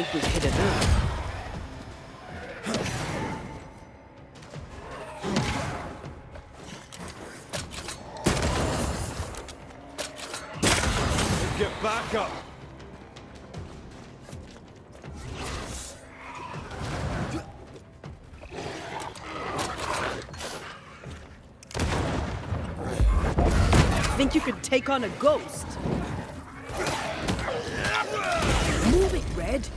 think we've hit a nerve. Get back up! Think you could take on a ghost? Move it, Red!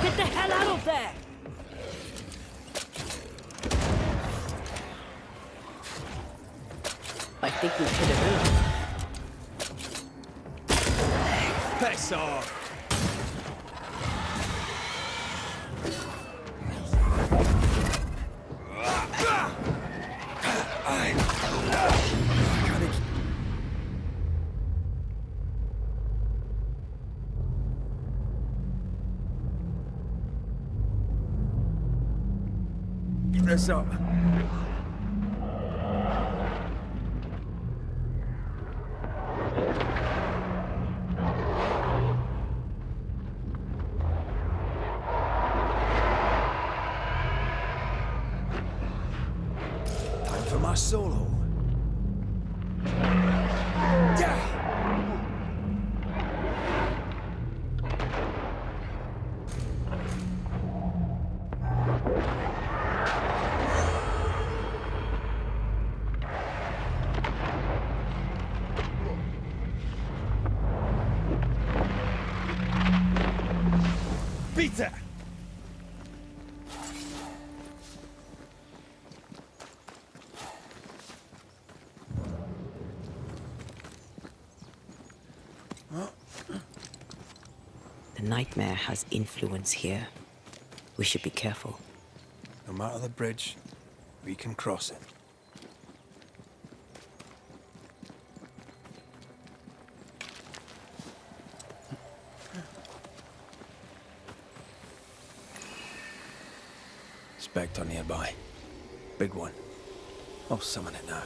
Get the hell out of there! I think we've hit a nerve. Piss off! Keep this up. Time for my solo. Yeah. Beat it! The nightmare has influence here. We should be careful. No matter the bridge, we can cross it. Spectre nearby. Big one. I'll summon it now.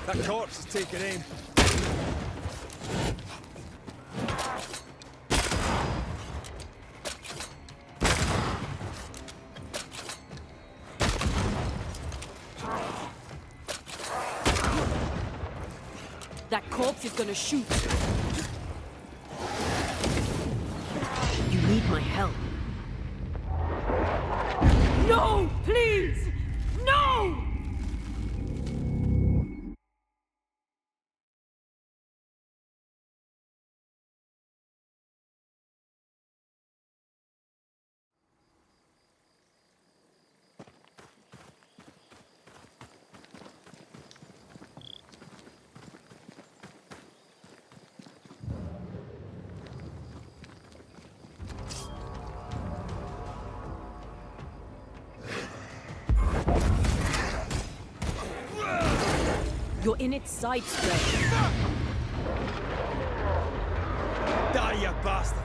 That corpse is taking aim. That corpse is gonna shoot. You need my help. No, please! No! You're in its side spread. Die, you bastard!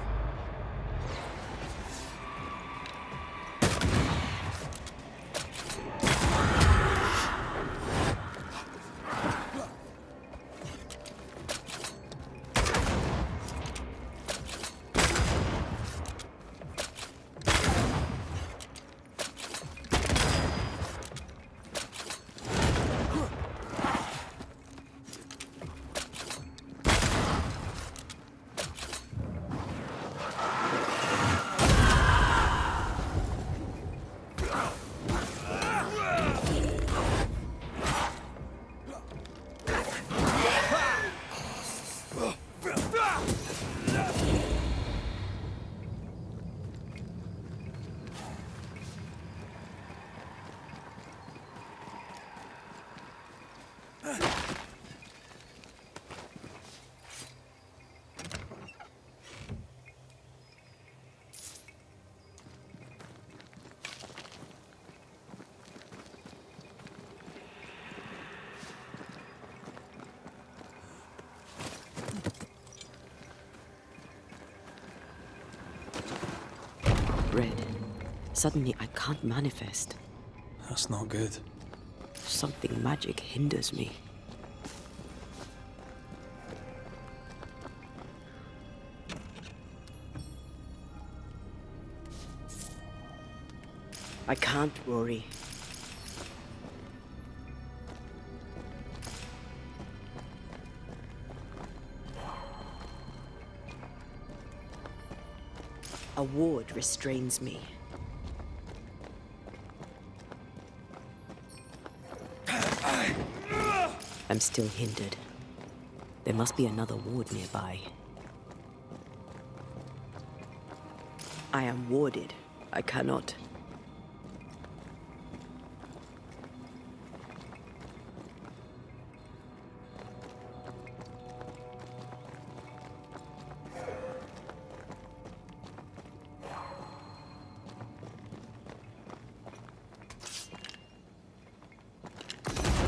Suddenly, I can't manifest. That's not good. Something magic hinders me. I can't, Rory. A ward restrains me. I'm still hindered. There must be another ward nearby. I am warded. I cannot.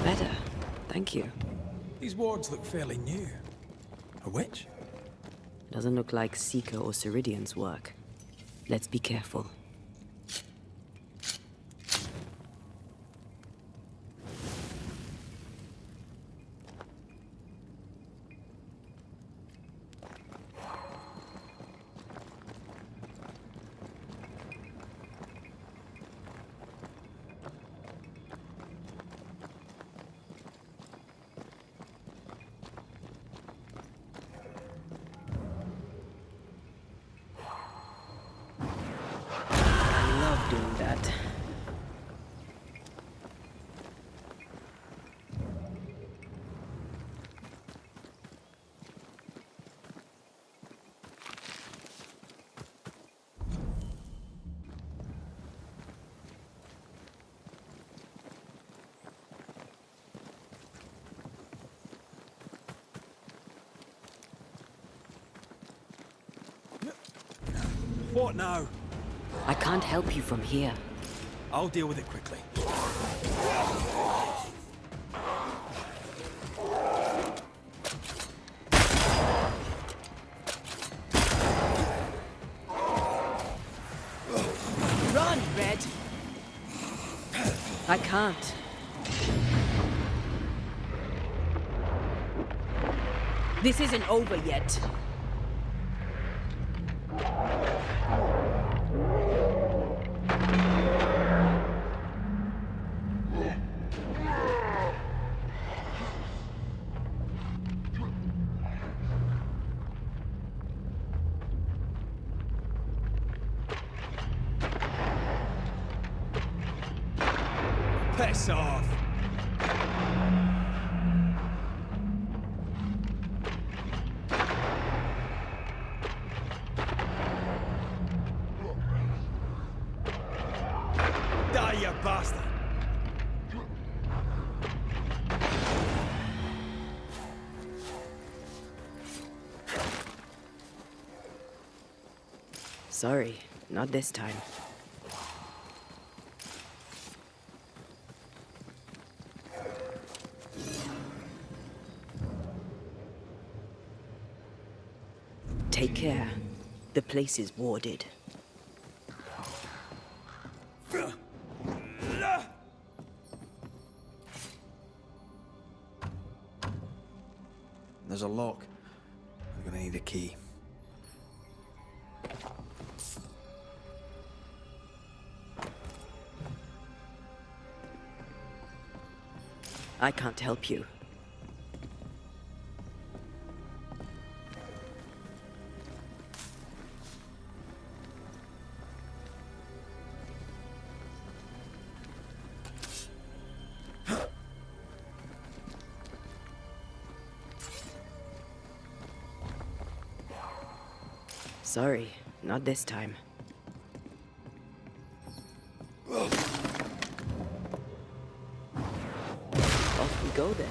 Better. Thank you. These wards look fairly new. A witch? Doesn't look like Seeker or Ceridian's work. Let's be careful. I love doing that. What now? I can't help you from here. I'll deal with it quickly. Run, Red! I can't. This isn't over yet. Piss off! Die, you bastard! Sorry, not this time. Take care. The place is warded. There's a lock. I'm gonna need a key. I can't help you. Sorry, not this time. Off we go then.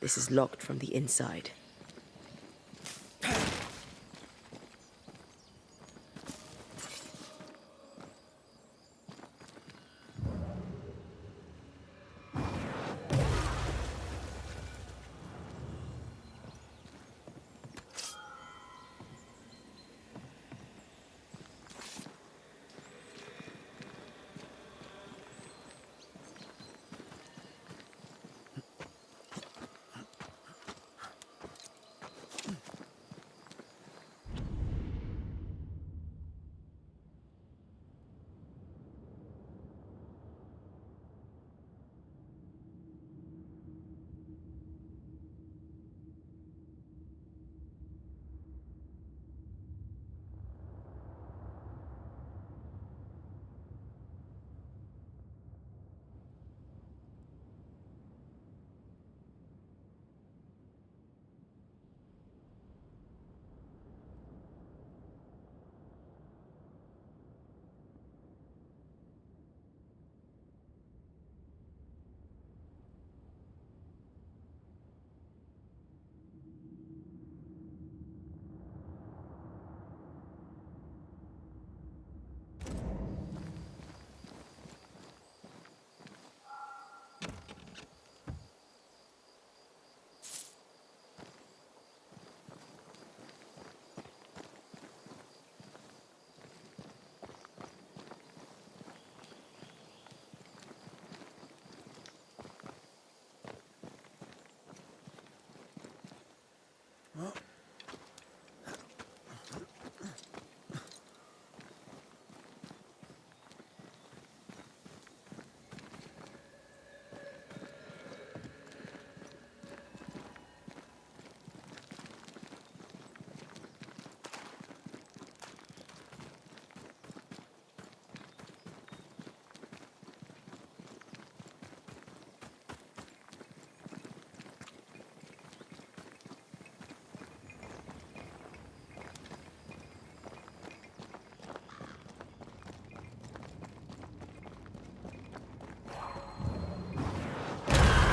This is locked from the inside.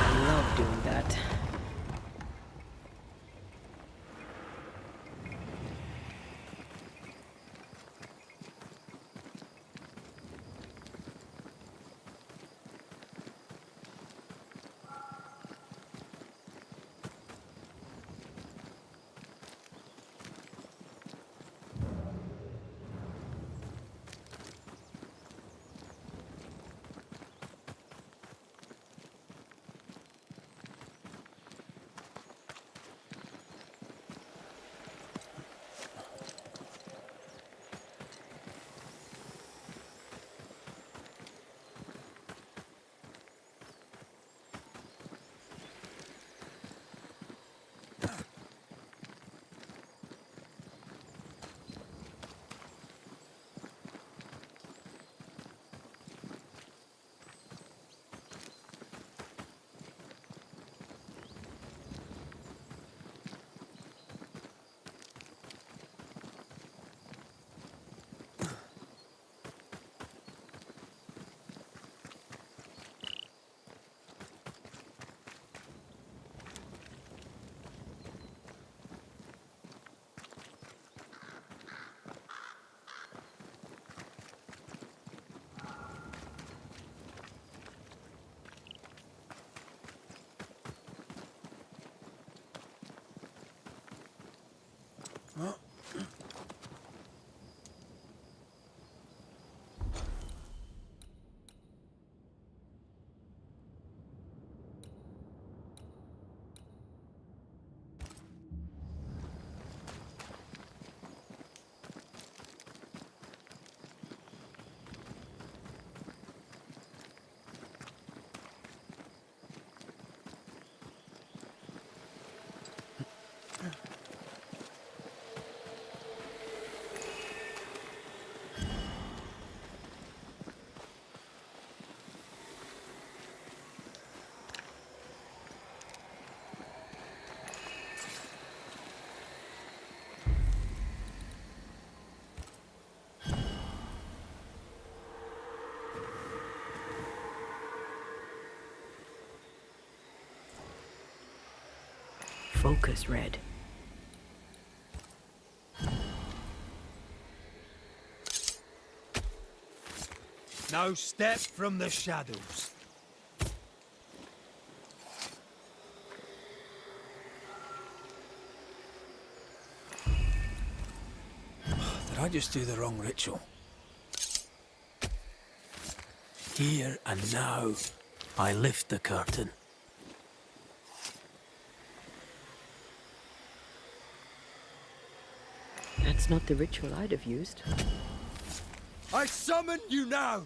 I love doing that. focus, Red. No step from the shadows. Did I just do the wrong ritual? Here and now, I lift the curtain. That's not the ritual I'd have used. I summon you now!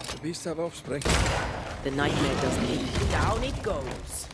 The beasts have offspring. The nightmare doesn't need. Down it goes.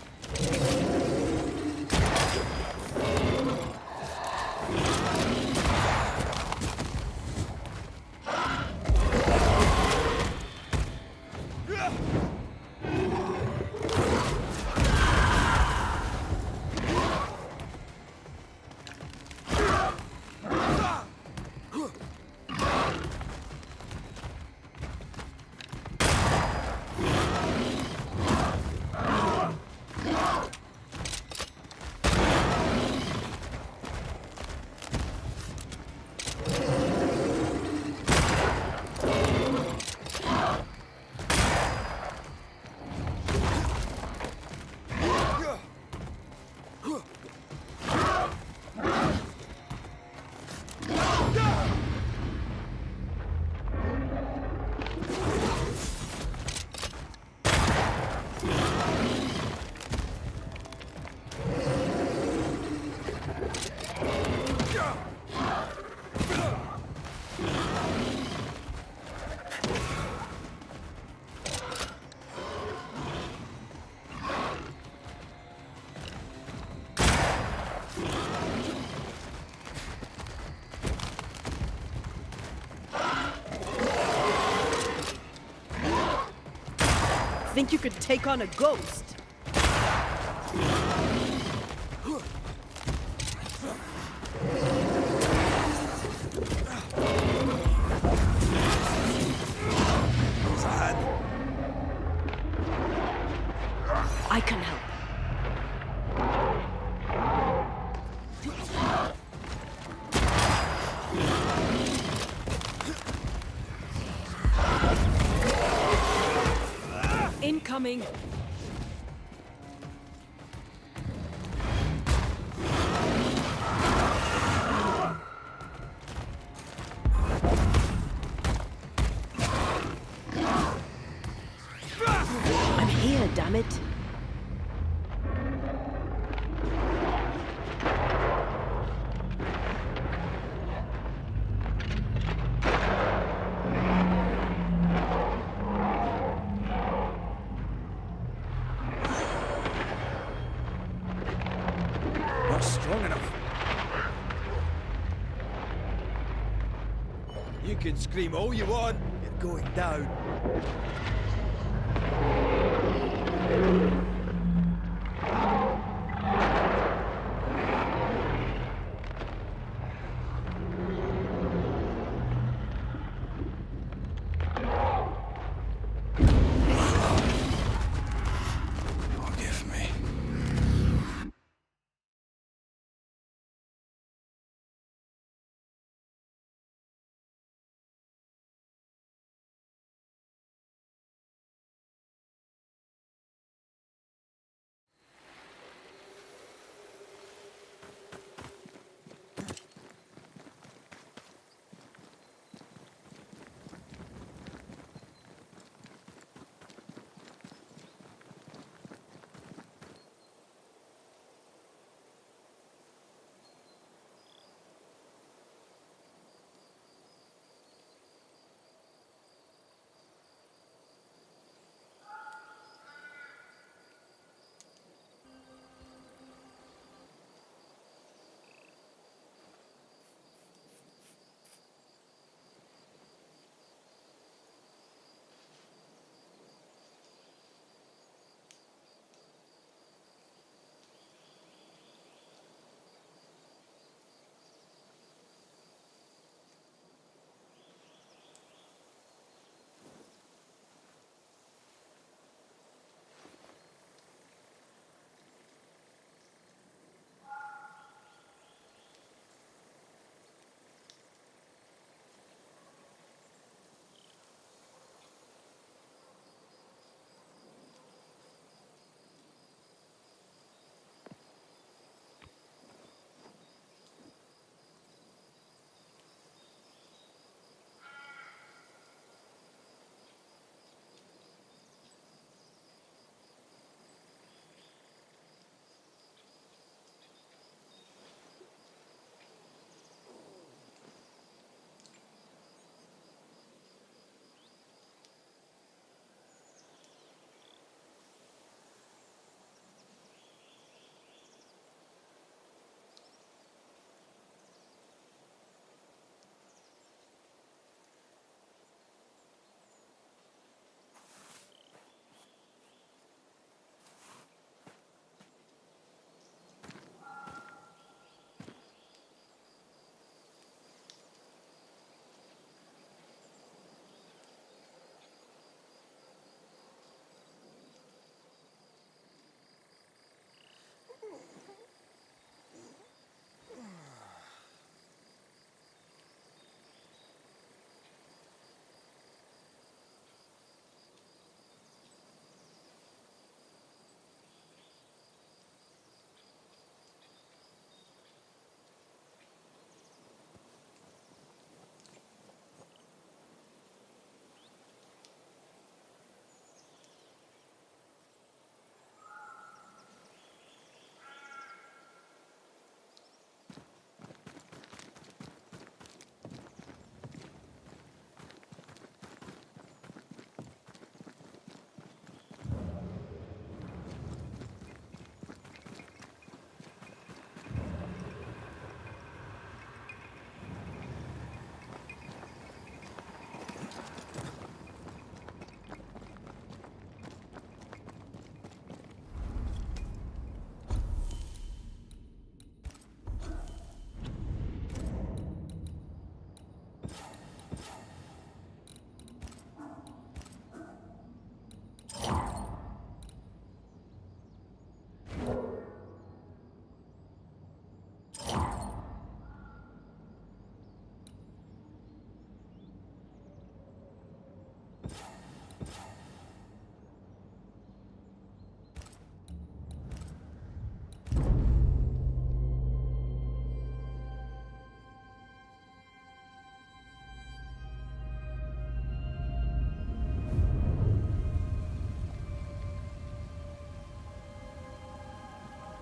Think you could take on a ghost? I can help. Incoming! I'm here, damn it! Not strong enough. You can scream all you want, you're going down.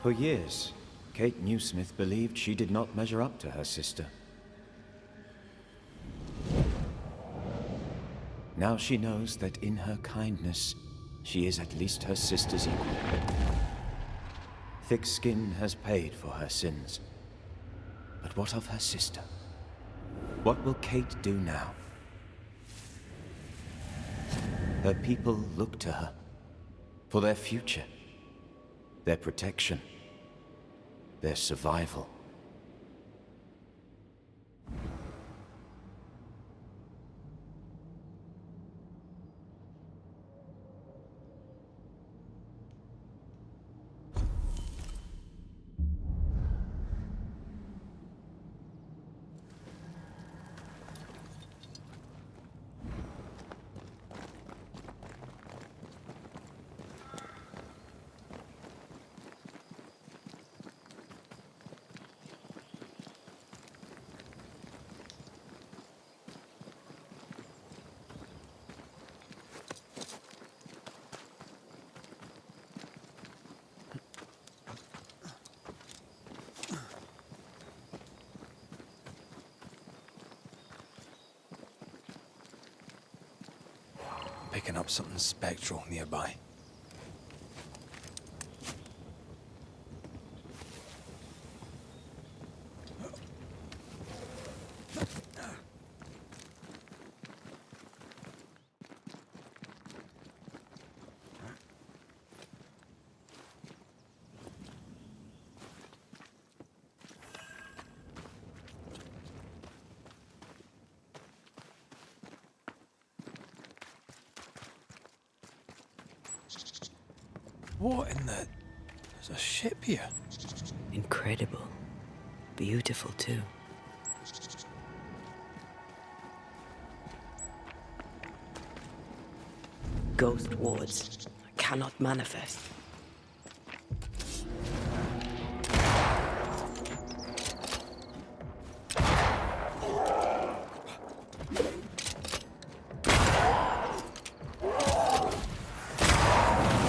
For years, Kate Newsmith believed she did not measure up to her sister. Now she knows that in her kindness, she is at least her sister's equal. Thick skin has paid for her sins. But what of her sister? What will Kate do now? Her people look to her for their future, their protection, their survival. Picking up something spectral nearby. What in the... There's a ship here. Incredible. Beautiful, too. Ghost wards cannot manifest.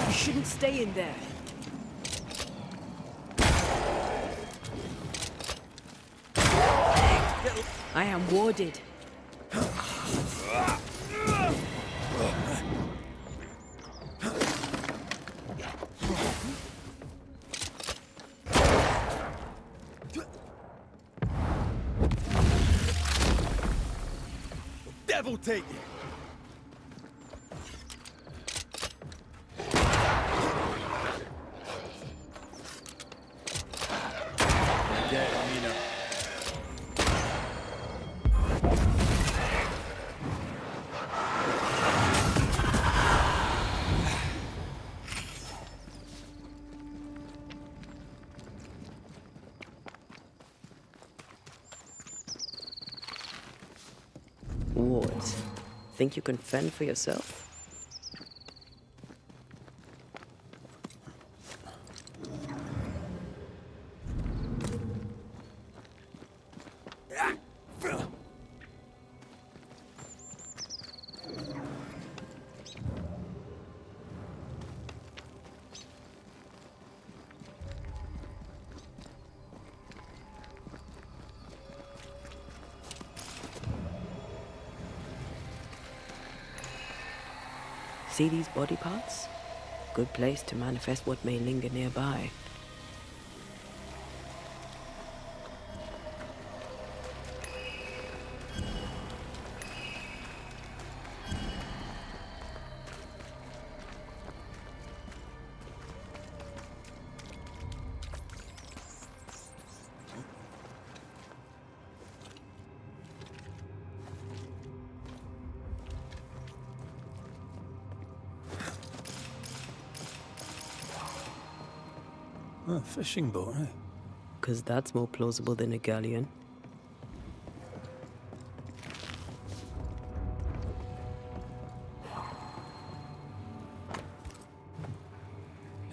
You shouldn't stay in there. I am warded. Devil take you! Wards. Think you can fend for yourself? See these body parts? Good place to manifest what may linger nearby. Oh, fishing boat, eh? 'Cause that's more plausible than a galleon.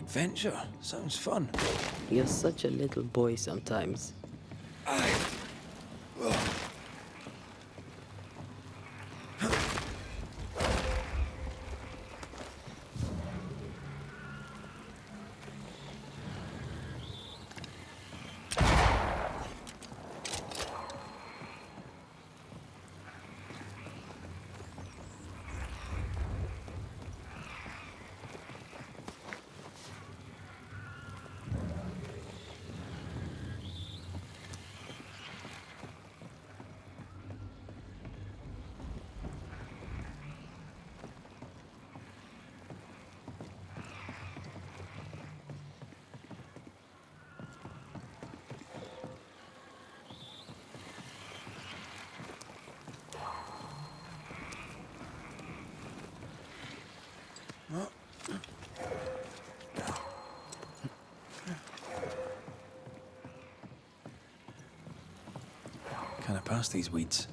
Adventure. Sounds fun. You're such a little boy sometimes. past these weeds.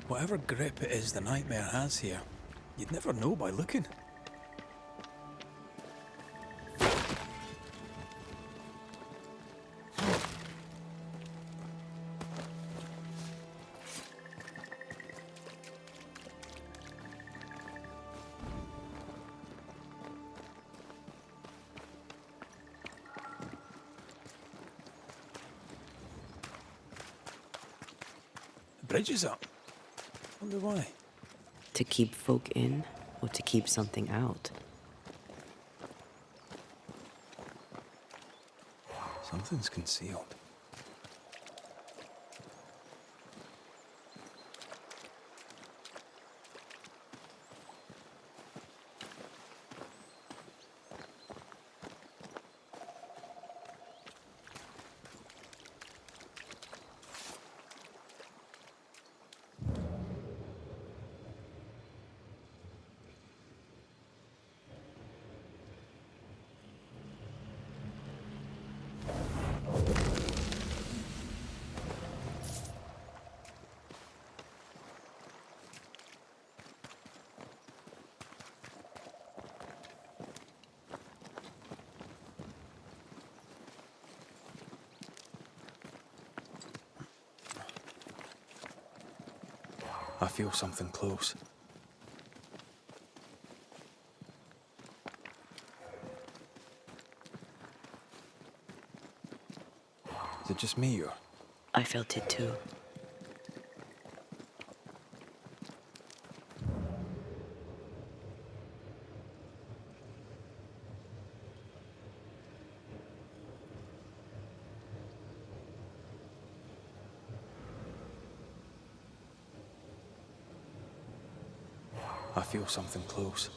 Whatever grip it is the nightmare has here, you'd never know by looking. The bridge is up. Wonder why. To keep folk in, or to keep something out? Something's concealed. I feel something close. Is it just me or? I felt it too. I feel something close.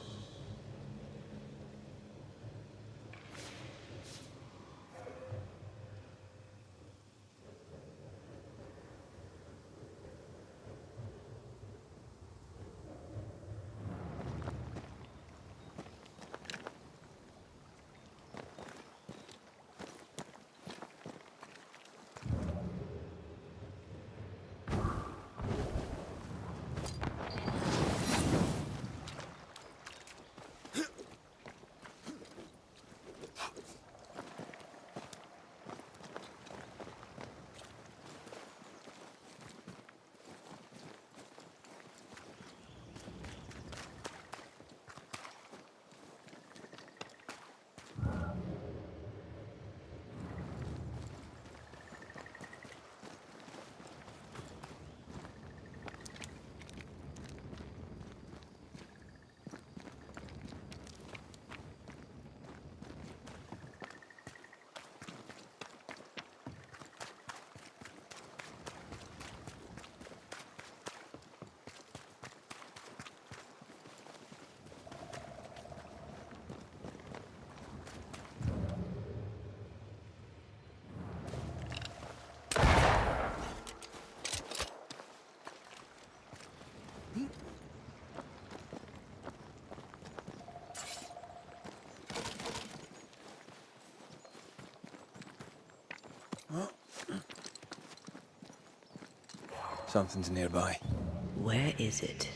Something's nearby. Where is it?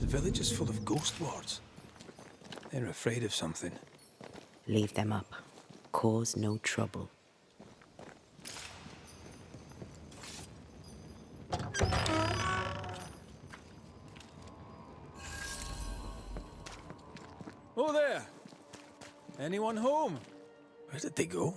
The village is full of ghost wards. They're afraid of something. Leave them up. Cause no trouble. Oh there! Anyone home? Where did they go?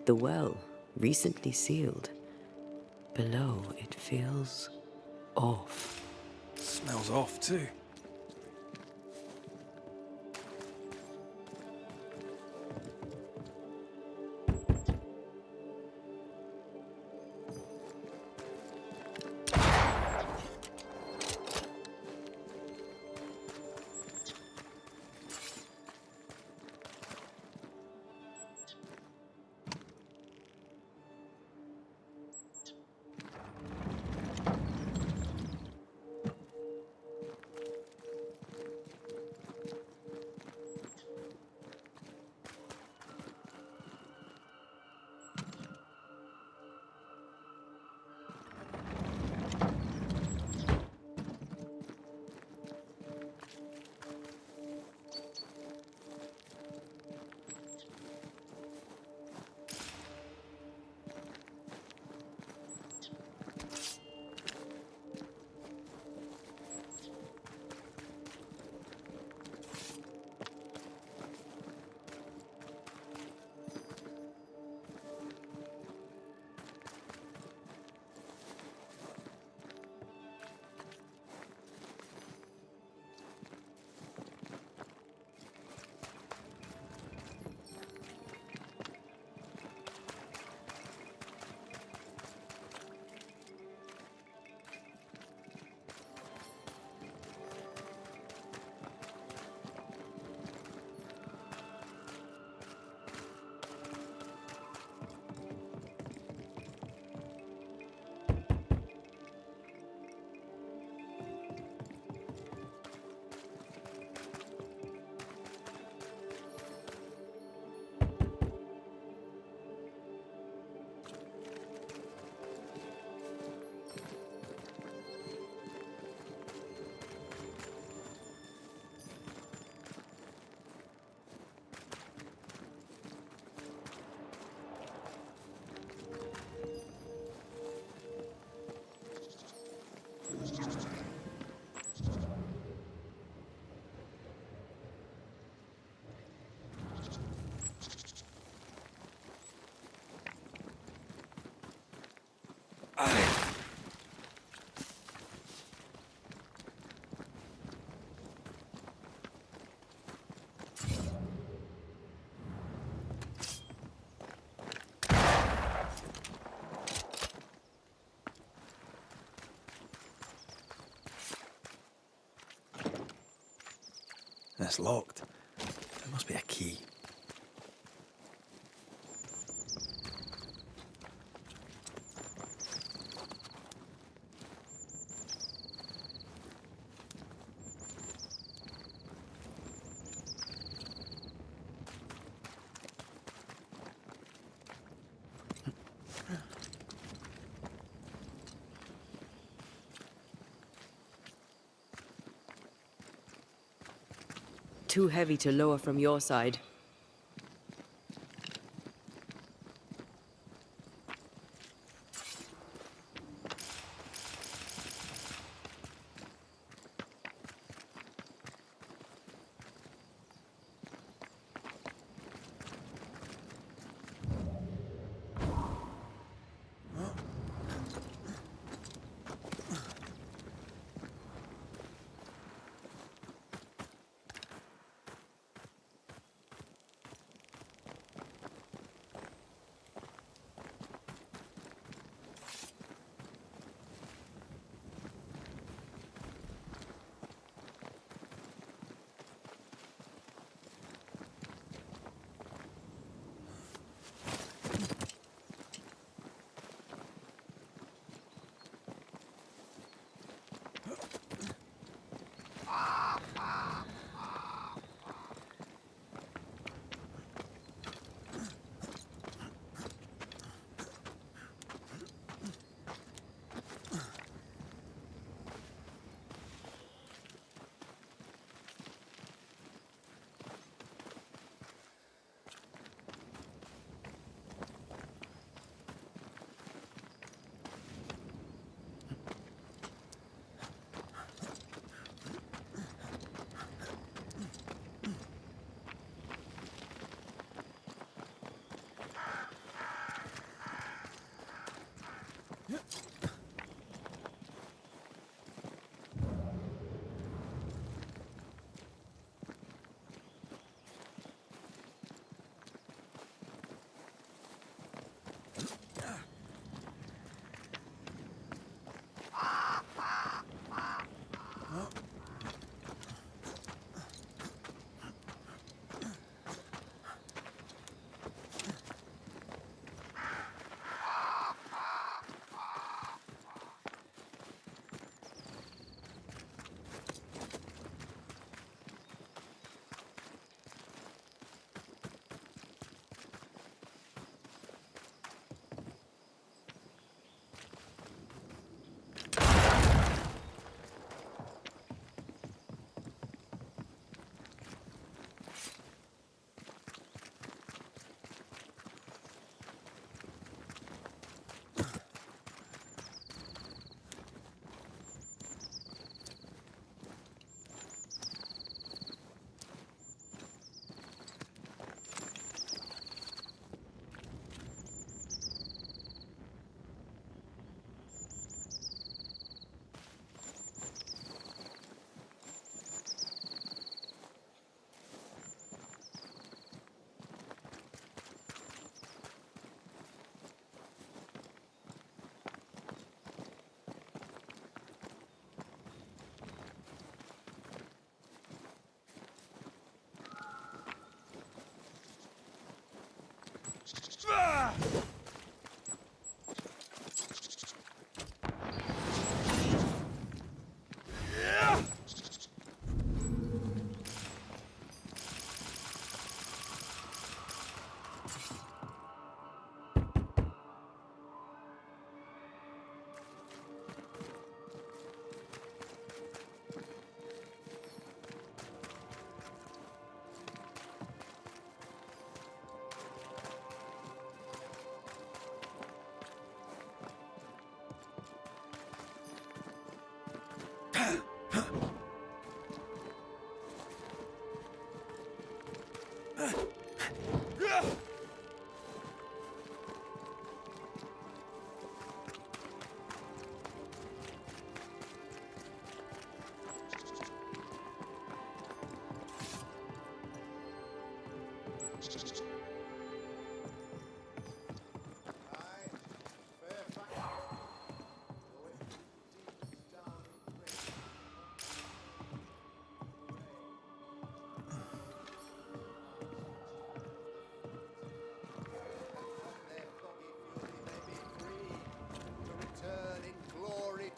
The well, recently sealed. below, it feels off. Smells off too. It's locked. There must be a key. Too heavy to lower from your side.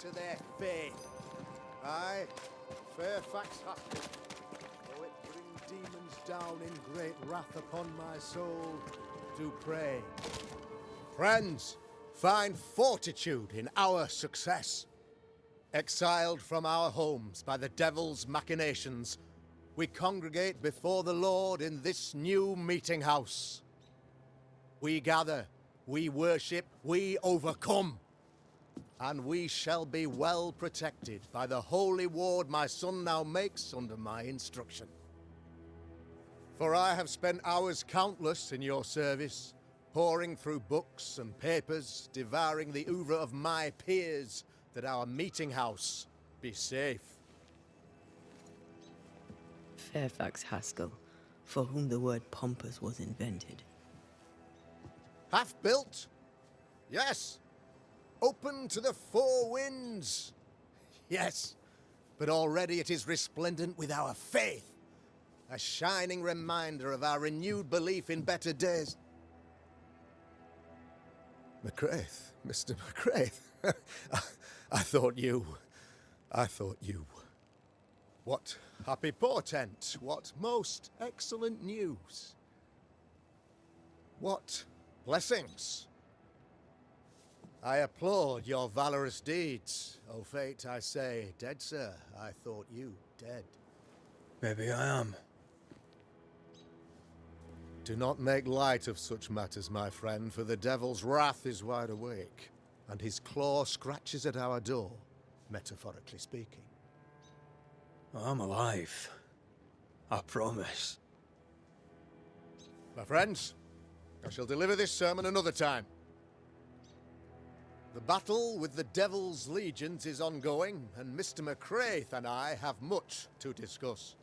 To their faith. Aye, Fairfax Haskell, though it bring demons down in great wrath upon my soul, do pray. Friends, find fortitude in our success. Exiled from our homes by the devil's machinations, we congregate before the Lord in this new meeting house. We gather, we worship, we overcome. And we shall be well protected by the holy ward my son now makes under my instruction. For I have spent hours countless in your service, poring through books and papers, devouring the oeuvre of my peers, that our meeting house be safe. Fairfax Haskell, for whom the word pompous was invented. Half built? Yes. Open to the four winds. Yes, but already it is resplendent with our faith. A shining reminder of our renewed belief in better days. McCraith, Mr. McCraith. I thought you. What happy portent, what most excellent news. What blessings. I applaud your valorous deeds. O fate, I say, dead sir, I thought you dead. Maybe I am. Do not make light of such matters, my friend, for the devil's wrath is wide awake, and his claw scratches at our door, metaphorically speaking. I'm alive. I promise. My friends, I shall deliver this sermon another time. The battle with the Devil's legions is ongoing, and Mr. McCraith and I have much to discuss.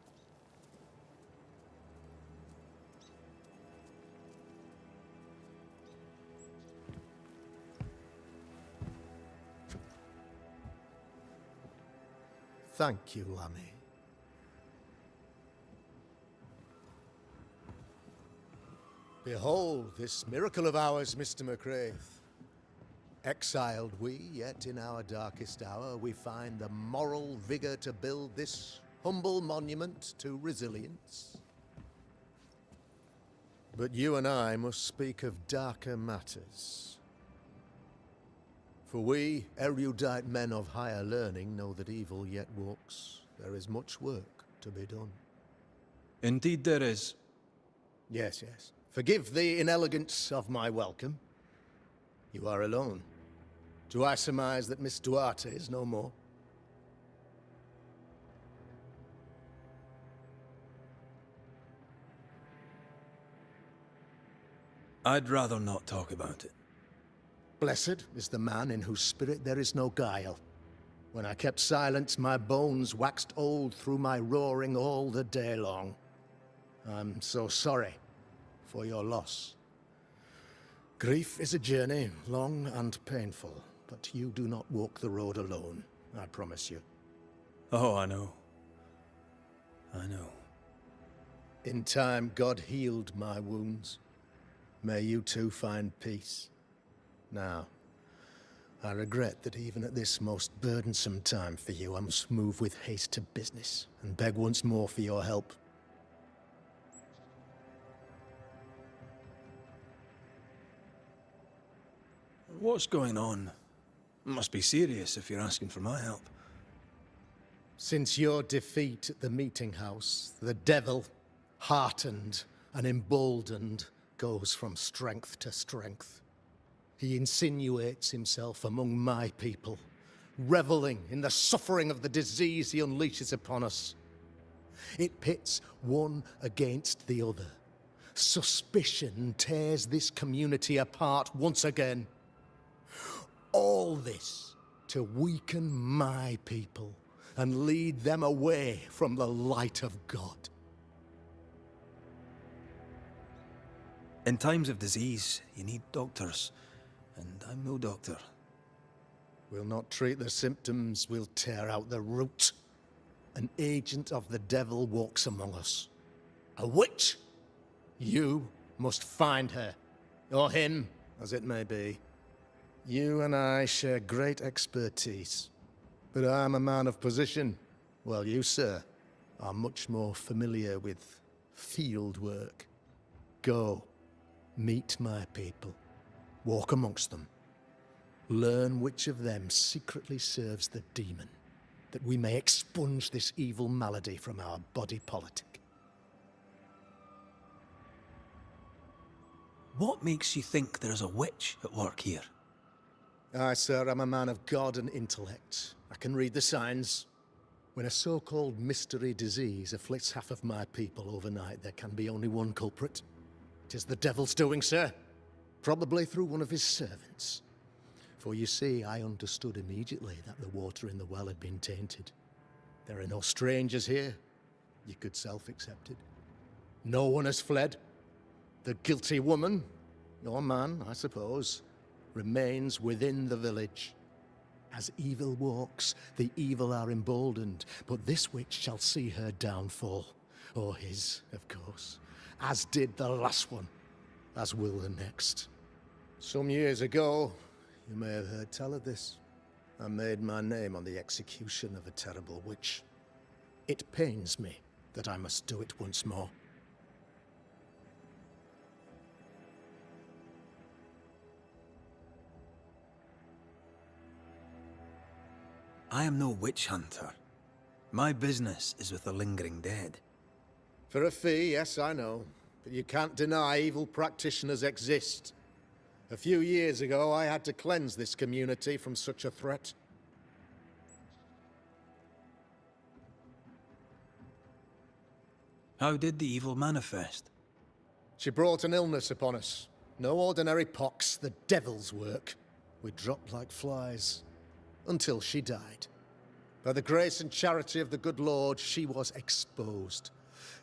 Thank you, Lammy. Behold this miracle of ours, Mr. McCraith. Exiled we, yet in our darkest hour we find the moral vigor to build this humble monument to resilience. But you and I must speak of darker matters. For we, erudite men of higher learning, know that evil yet walks. There is much work to be done. Indeed there is. Yes, yes. Forgive the inelegance of my welcome. You are alone. Do I surmise that Miss Duarte is no more? I'd rather not talk about it. Blessed is the man in whose spirit there is no guile. When I kept silence, my bones waxed old through my roaring all the day long. I'm so sorry for your loss. Grief is a journey, long and painful, but you do not walk the road alone, I promise you. Oh, I know. I know. In time, God healed my wounds. May you too find peace. Now, I regret that even at this most burdensome time for you, I must move with haste to business and beg once more for your help. What's going on? It must be serious if you're asking for my help. Since your defeat at the meeting house, the devil, heartened and emboldened, goes from strength to strength. He insinuates himself among my people, reveling in the suffering of the disease he unleashes upon us. It pits one against the other. Suspicion tears this community apart once again. All this to weaken my people and lead them away from the light of God. In times of disease, you need doctors, and I'm no doctor. We'll not treat the symptoms, we'll tear out the root. An agent of the devil walks among us. A witch! You must find her, or him, as it may be. You and I share great expertise, but I'm a man of position, while you, sir, are much more familiar with field work. Go, meet my people, walk amongst them. Learn which of them secretly serves the demon, that we may expunge this evil malady from our body politic. What makes you think there's a witch at work here? Aye, sir, I'm a man of God and intellect. I can read the signs. When a so-called mystery disease afflicts half of my people overnight, there can be only one culprit. It is the devil's doing, sir. Probably through one of his servants. For you see, I understood immediately that the water in the well had been tainted. There are no strangers here. You could self-accept it. No one has fled. The guilty woman, or man, I suppose, remains within the village. As evil walks, the evil are emboldened, but this witch shall see her downfall. Or his, of course. As did the last one. As will the next. Some years ago, you may have heard tell of this. I made my name on the execution of a terrible witch. It pains me that I must do it once more. I am no witch hunter. My business is with the lingering dead. For a fee, yes, I know. But you can't deny evil practitioners exist. A few years ago, I had to cleanse this community from such a threat. How did the evil manifest? She brought an illness upon us. No ordinary pox, the devil's work. We dropped like flies. Until she died. By the grace and charity of the good Lord, she was exposed.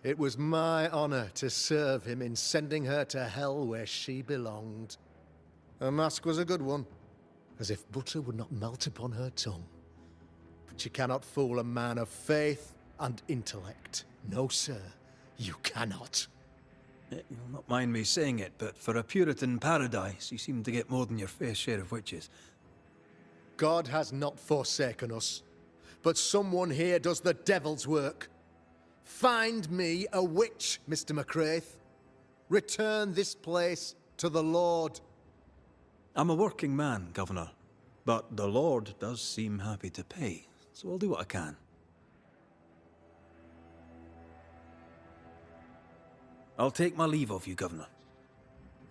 It was my honor to serve him in sending her to hell where she belonged. Her mask was a good one, as if butter would not melt upon her tongue. But you cannot fool a man of faith and intellect. No, sir, you cannot. You'll not mind me saying it, but for a Puritan paradise, you seem to get more than your fair share of witches. God has not forsaken us, but someone here does the devil's work. Find me a witch, Mr. McCraith. Return this place to the Lord. I'm a working man, Governor, but the Lord does seem happy to pay, so I'll do what I can. I'll take my leave of you, Governor.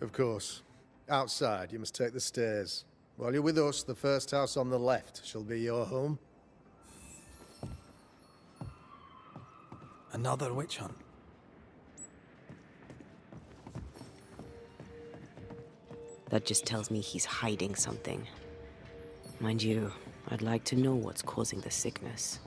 Of course. Outside, you must take the stairs. While you're with us, the first house on the left shall be your home. Another witch hunt. That just tells me he's hiding something. Mind you, I'd like to know what's causing the sickness.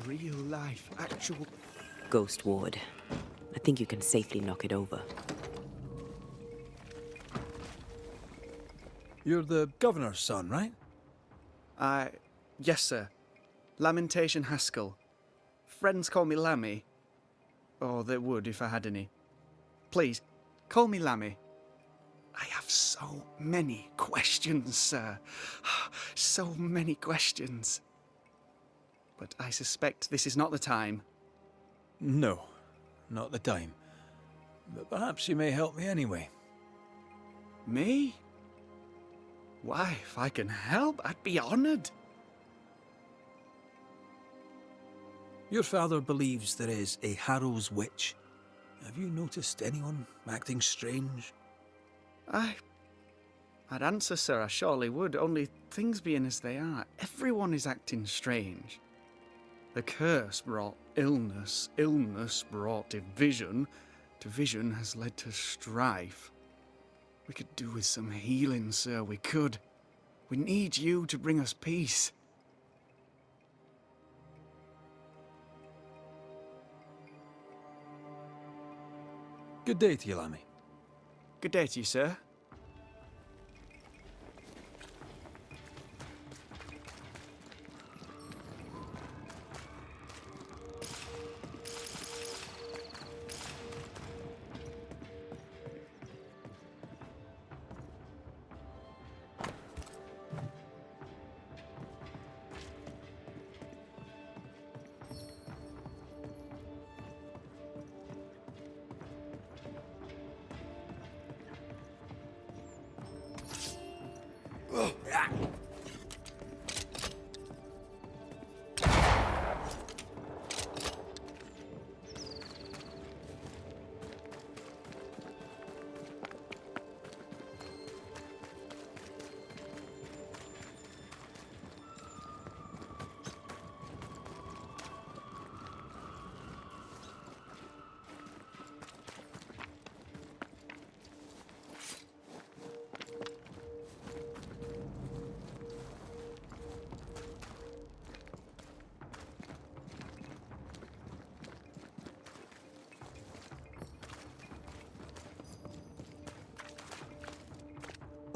Real life, actual... Ghost Ward. I think you can safely knock it over. You're the Governor's son, right? Yes, sir. Lamentation Haskell. Friends call me Lammy. or there would if I had any. Please, call me Lammy. I have so many questions, sir. So many questions. But I suspect this is not the time. No, not the time. But perhaps you may help me anyway. Me? Why, if I can help, I'd be honoured. Your father believes there is a Harrow's witch. Have you noticed anyone acting strange? I'd answer, sir, I surely would, only things being as they are, everyone is acting strange. The curse brought illness, illness brought division, division has led to strife. We could do with some healing, sir, we could. We need you to bring us peace. Good day to you, Lammy. Good day to you, sir.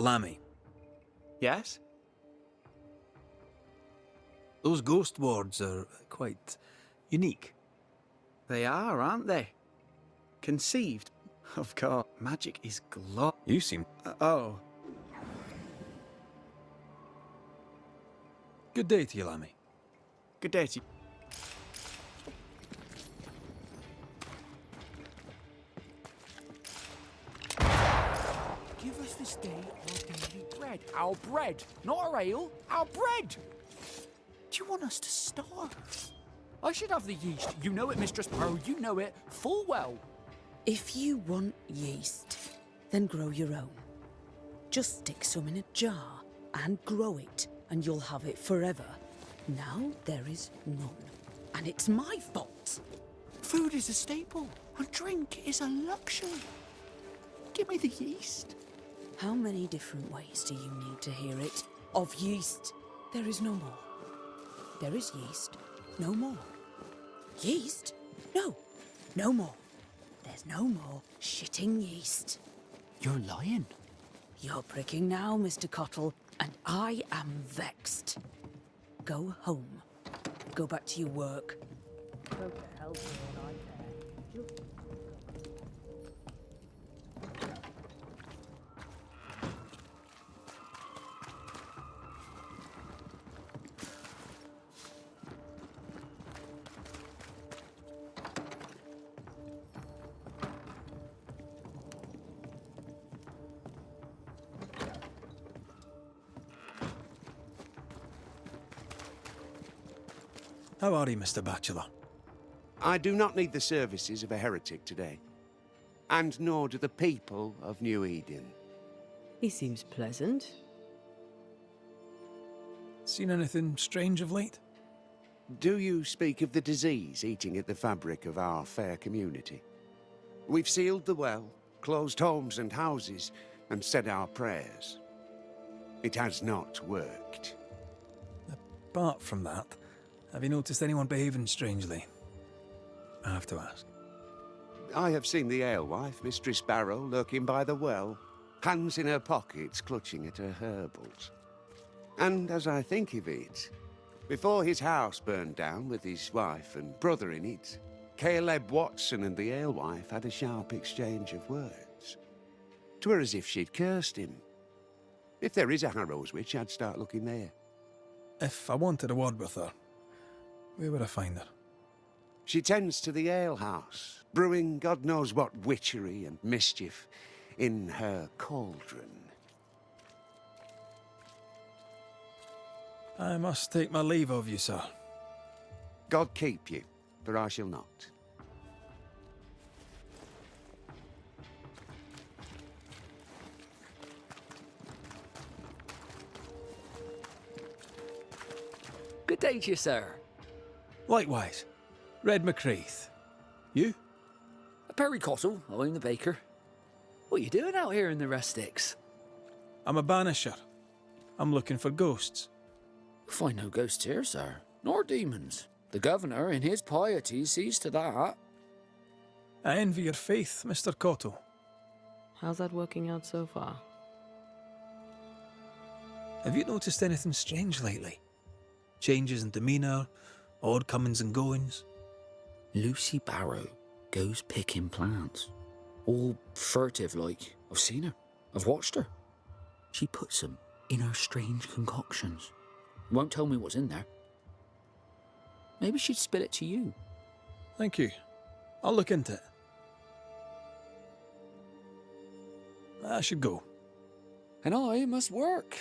Lammy, Yes? those ghost wards are quite unique. They are, aren't they? Conceived. Of course, magic is You seem... oh. Good day to you, Lammy. Good day to you. Give us this day our daily bread. Our bread, not our ale, our bread! Do you want us to starve? I should have the yeast. You know it, Mistress Pearl, you know it full well. If you want yeast, then grow your own. Just stick some in a jar and grow it, and you'll have it forever. Now there is none, and it's my fault. Food is a staple, and drink is a luxury. Give me the yeast. How many different ways do you need to hear it? Of yeast, there is no more. There is yeast, no more. Yeast? No, no more. There's no more shitting yeast. You're lying. You're pricking now, Mr. Cottle, and I am vexed. Go home. Go back to your work. Go to hell for all I care. How are you, Mr. Bachelor? I do not need the services of a heretic today. And nor do the people of New Eden. He seems pleasant. Seen anything strange of late? Do you speak of the disease eating at the fabric of our fair community? We've sealed the well, closed homes and houses, and said our prayers. It has not worked. Apart from that, have you noticed anyone behaving strangely? I have to ask. I have seen the alewife, Mistress Barrow, lurking by the well, hands in her pockets clutching at her herbals. And as I think of it, before his house burned down with his wife and brother in it, Caleb Watson and the alewife had a sharp exchange of words. 'Twere as if she'd cursed him. If there is a Harrow's witch, I'd start looking there. If I wanted a word with her, where would I find her? She tends to the alehouse, brewing God knows what witchery and mischief in her cauldron. I must take my leave of you, sir. God keep you, for I shall not. Good day to you, sir. Likewise, Red McCraith. You? Perry Cottle, I'm the baker. What are you doing out here in the rustics? I'm a banisher. I'm looking for ghosts. You'll find no ghosts here, sir, nor demons. The governor, in his piety, sees to that. I envy your faith, Mr. Cottle. How's that working out so far? Have you noticed anything strange lately? Changes in demeanour, odd comings and goings? Lucy Barrow goes picking plants. All furtive like. I've seen her. I've watched her. She puts them in her strange concoctions. Won't tell me what's in there. Maybe she'd spill it to you. Thank you. I'll look into it. I should go. And I must work.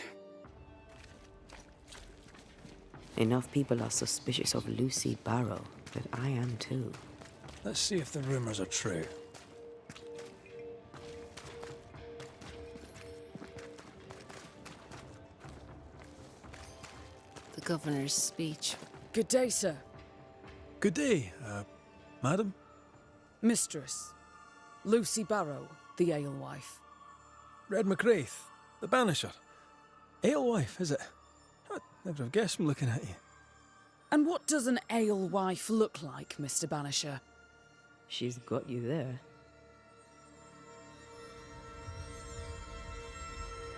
Enough people are suspicious of Lucy Barrow that I am too. Let's see if the rumours are true. The governor's speech. Good day, sir. Good day, madam. Mistress. Lucy Barrow, the alewife. Red McCraith, the banisher. Alewife, is it? I'd never have guessed from looking at you. And what does an alewife look like, Mr. Banisher? She's got you there.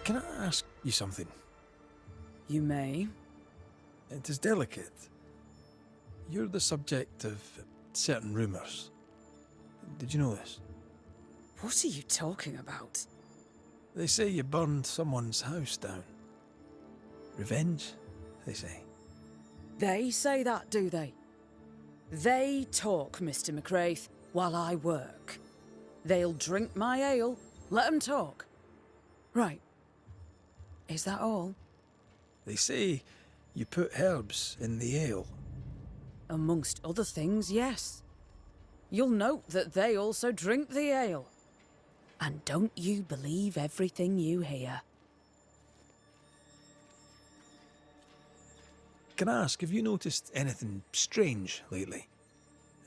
Can I ask you something? You may. It is delicate. You're the subject of certain rumours. Did you know this? What are you talking about? They say you burned someone's house down. Revenge, they say. They say that, do they? They talk, Mr. McCraith, while I work. They'll drink my ale, let 'em talk. Right. Is that all? They say you put herbs in the ale. Amongst other things, yes. You'll note that they also drink the ale. And don't you believe everything you hear. Can I ask, have you noticed anything strange lately?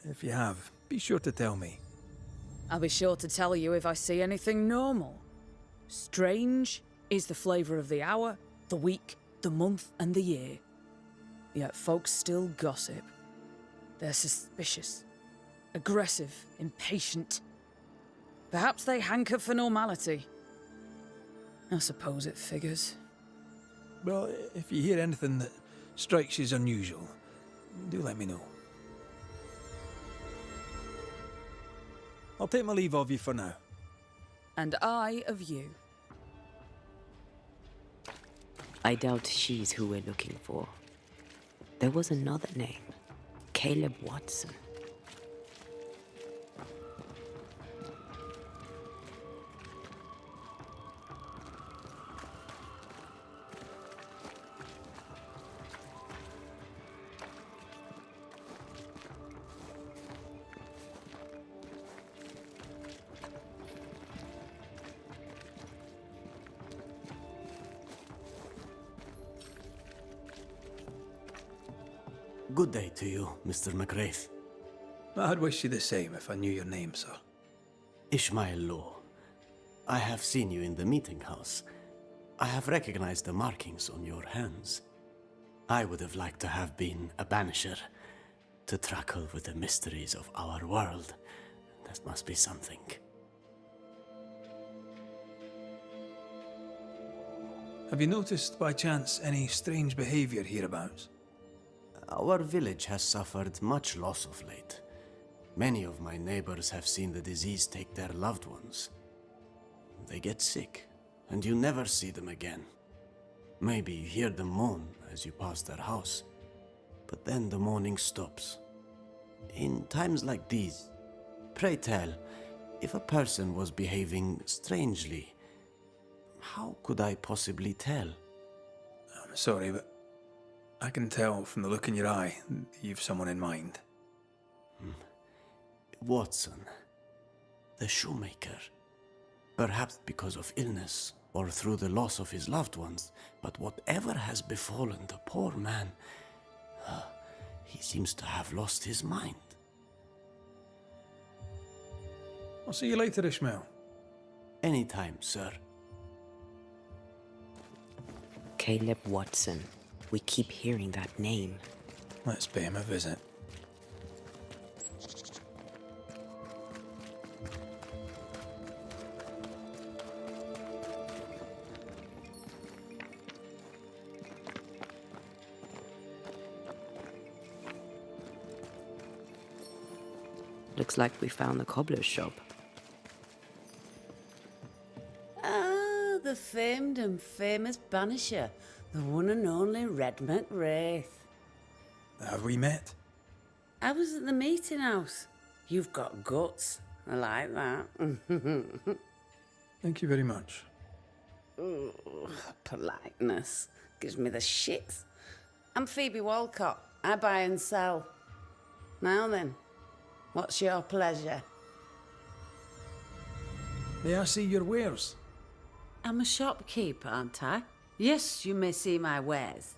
If you have, be sure to tell me. I'll be sure to tell you if I see anything normal. Strange is the flavour of the hour, the week, the month, and the year. Yet folks still gossip. They're suspicious, aggressive, impatient. Perhaps they hanker for normality. I suppose it figures. Well, if you hear anything that strikes you as unusual, do let me know. I'll take my leave of you for now. And I of you. I doubt she's who we're looking for. There was another name. Caleb Watson. Good day to you, Mr. McCraith. I'd wish you the same if I knew your name, sir. Ishmael Law. I have seen you in the meeting house. I have recognized the markings on your hands. I would have liked to have been a banisher, to tackle with the mysteries of our world. That must be something. Have you noticed, by chance, any strange behaviour hereabouts? Our village has suffered much loss of late. Many of my neighbors have seen the disease take their loved ones. They get sick, and you never see them again. Maybe you hear them moan as you pass their house, but then the moaning stops. In times like these, pray tell, if a person was behaving strangely, how could I possibly tell? I'm sorry, but I can tell from the look in your eye that you've someone in mind. Watson, the shoemaker. Perhaps because of illness or through the loss of his loved ones, but whatever has befallen the poor man, he seems to have lost his mind. I'll see you later, Ishmael. Anytime, sir. Caleb Watson. We keep hearing that name. Let's pay him a visit. Looks like we found the cobbler's shop. Ah, the famed and famous Banisher, the one and only Red McWraith. Have we met? I was at the meeting house. You've got guts. I like that. Thank you very much. Ooh, politeness gives me the shits. I'm Phoebe Walcott. I buy and sell. Now then, what's your pleasure? May I see your wares? I'm a shopkeeper, aren't I? Yes, you may see my wares.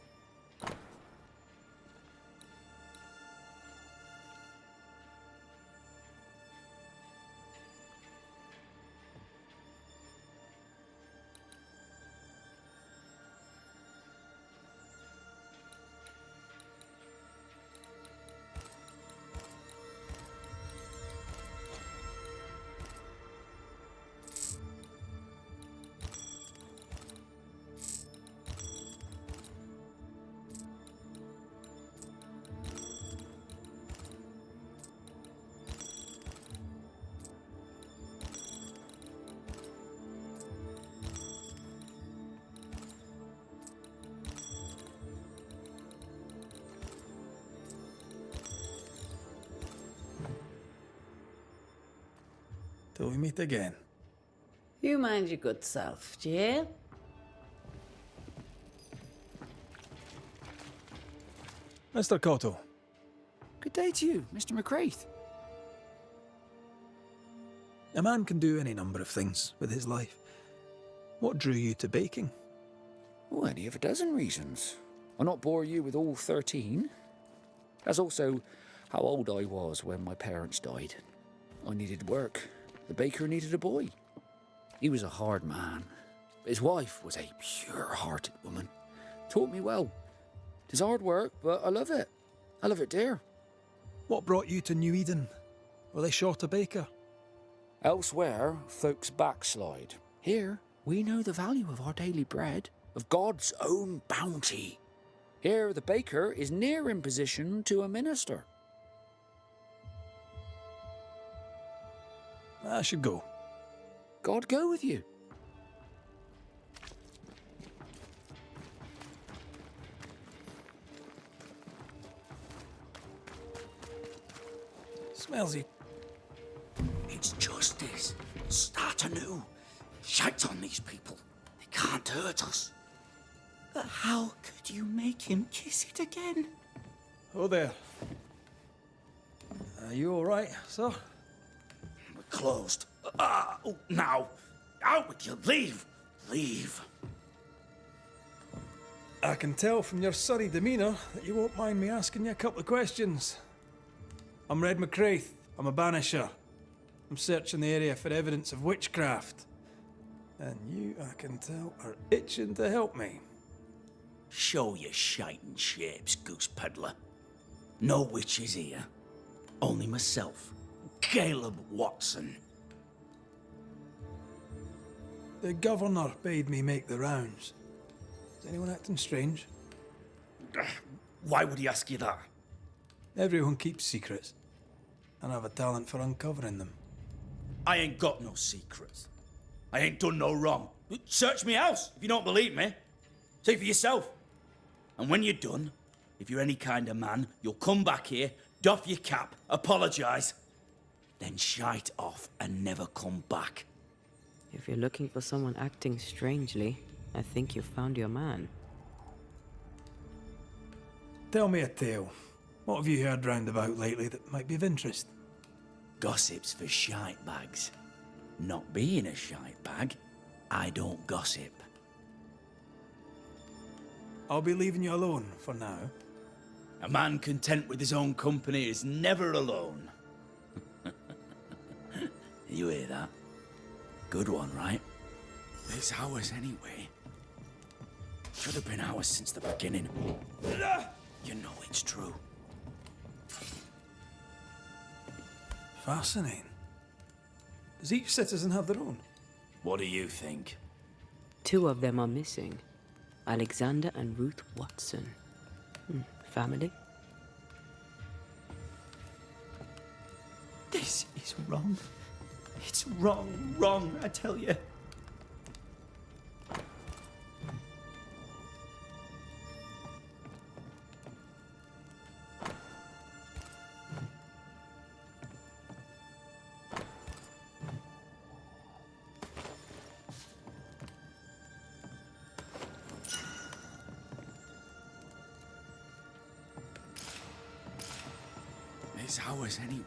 Till we meet again. You mind your good self, do you hear? Mr. Cotto, Good day to you, Mr. McCraith. a man can do any number of things with his life. What drew you to baking? Oh, any of a dozen reasons. I'll not bore you with all 13. That's also how old I was when my parents died. I needed work. The baker needed a boy. He was a hard man, but his wife was a pure-hearted woman. Taught me well. 'Tis hard work, but I love it. I love it, dear. What brought you to New Eden? Were they short a baker? Elsewhere, folks backslide. Here, we know the value of our daily bread, of God's own bounty. Here, the baker is near in position to a minister. I should go. God go with you. Smellsy. It's justice. Start anew. Shite on these people. They can't hurt us. But how could you make him kiss it again? Oh there. Are you all right, sir? We're closed. Now. Out with you. Leave. Leave. I can tell from your surly demeanour that you won't mind me asking you a couple of questions. I'm Red McCraith. I'm a banisher. I'm searching the area for evidence of witchcraft. And you, I can tell, are itching to help me. Show your shiting shapes, goose peddler. No witches here. Only myself, Caleb Watson. The governor bade me make the rounds. Is anyone acting strange? Why would he ask you that? Everyone keeps secrets. and have a talent for uncovering them. I ain't got no secrets. I ain't done no wrong. Search me house if you don't believe me. See for yourself. And when you're done, if you're any kind of man, you'll come back here, doff your cap, apologise, then shite off and never come back. If you're looking for someone acting strangely, I think you've found your man. Tell me a tale. What have you heard round about lately that might be of interest? Gossip's for shite bags. Not being a shite bag, I don't gossip. I'll be leaving you alone for now. A man content with his own company is never alone. You hear that? Good one, right? It's ours anyway. Should have been ours since the beginning. You know it's true. Fascinating. Does each citizen have their own? What do you think? 2 of them are missing. Alexander and Ruth Watson. Family? This is wrong. It's wrong, I tell you. It's ours anyway.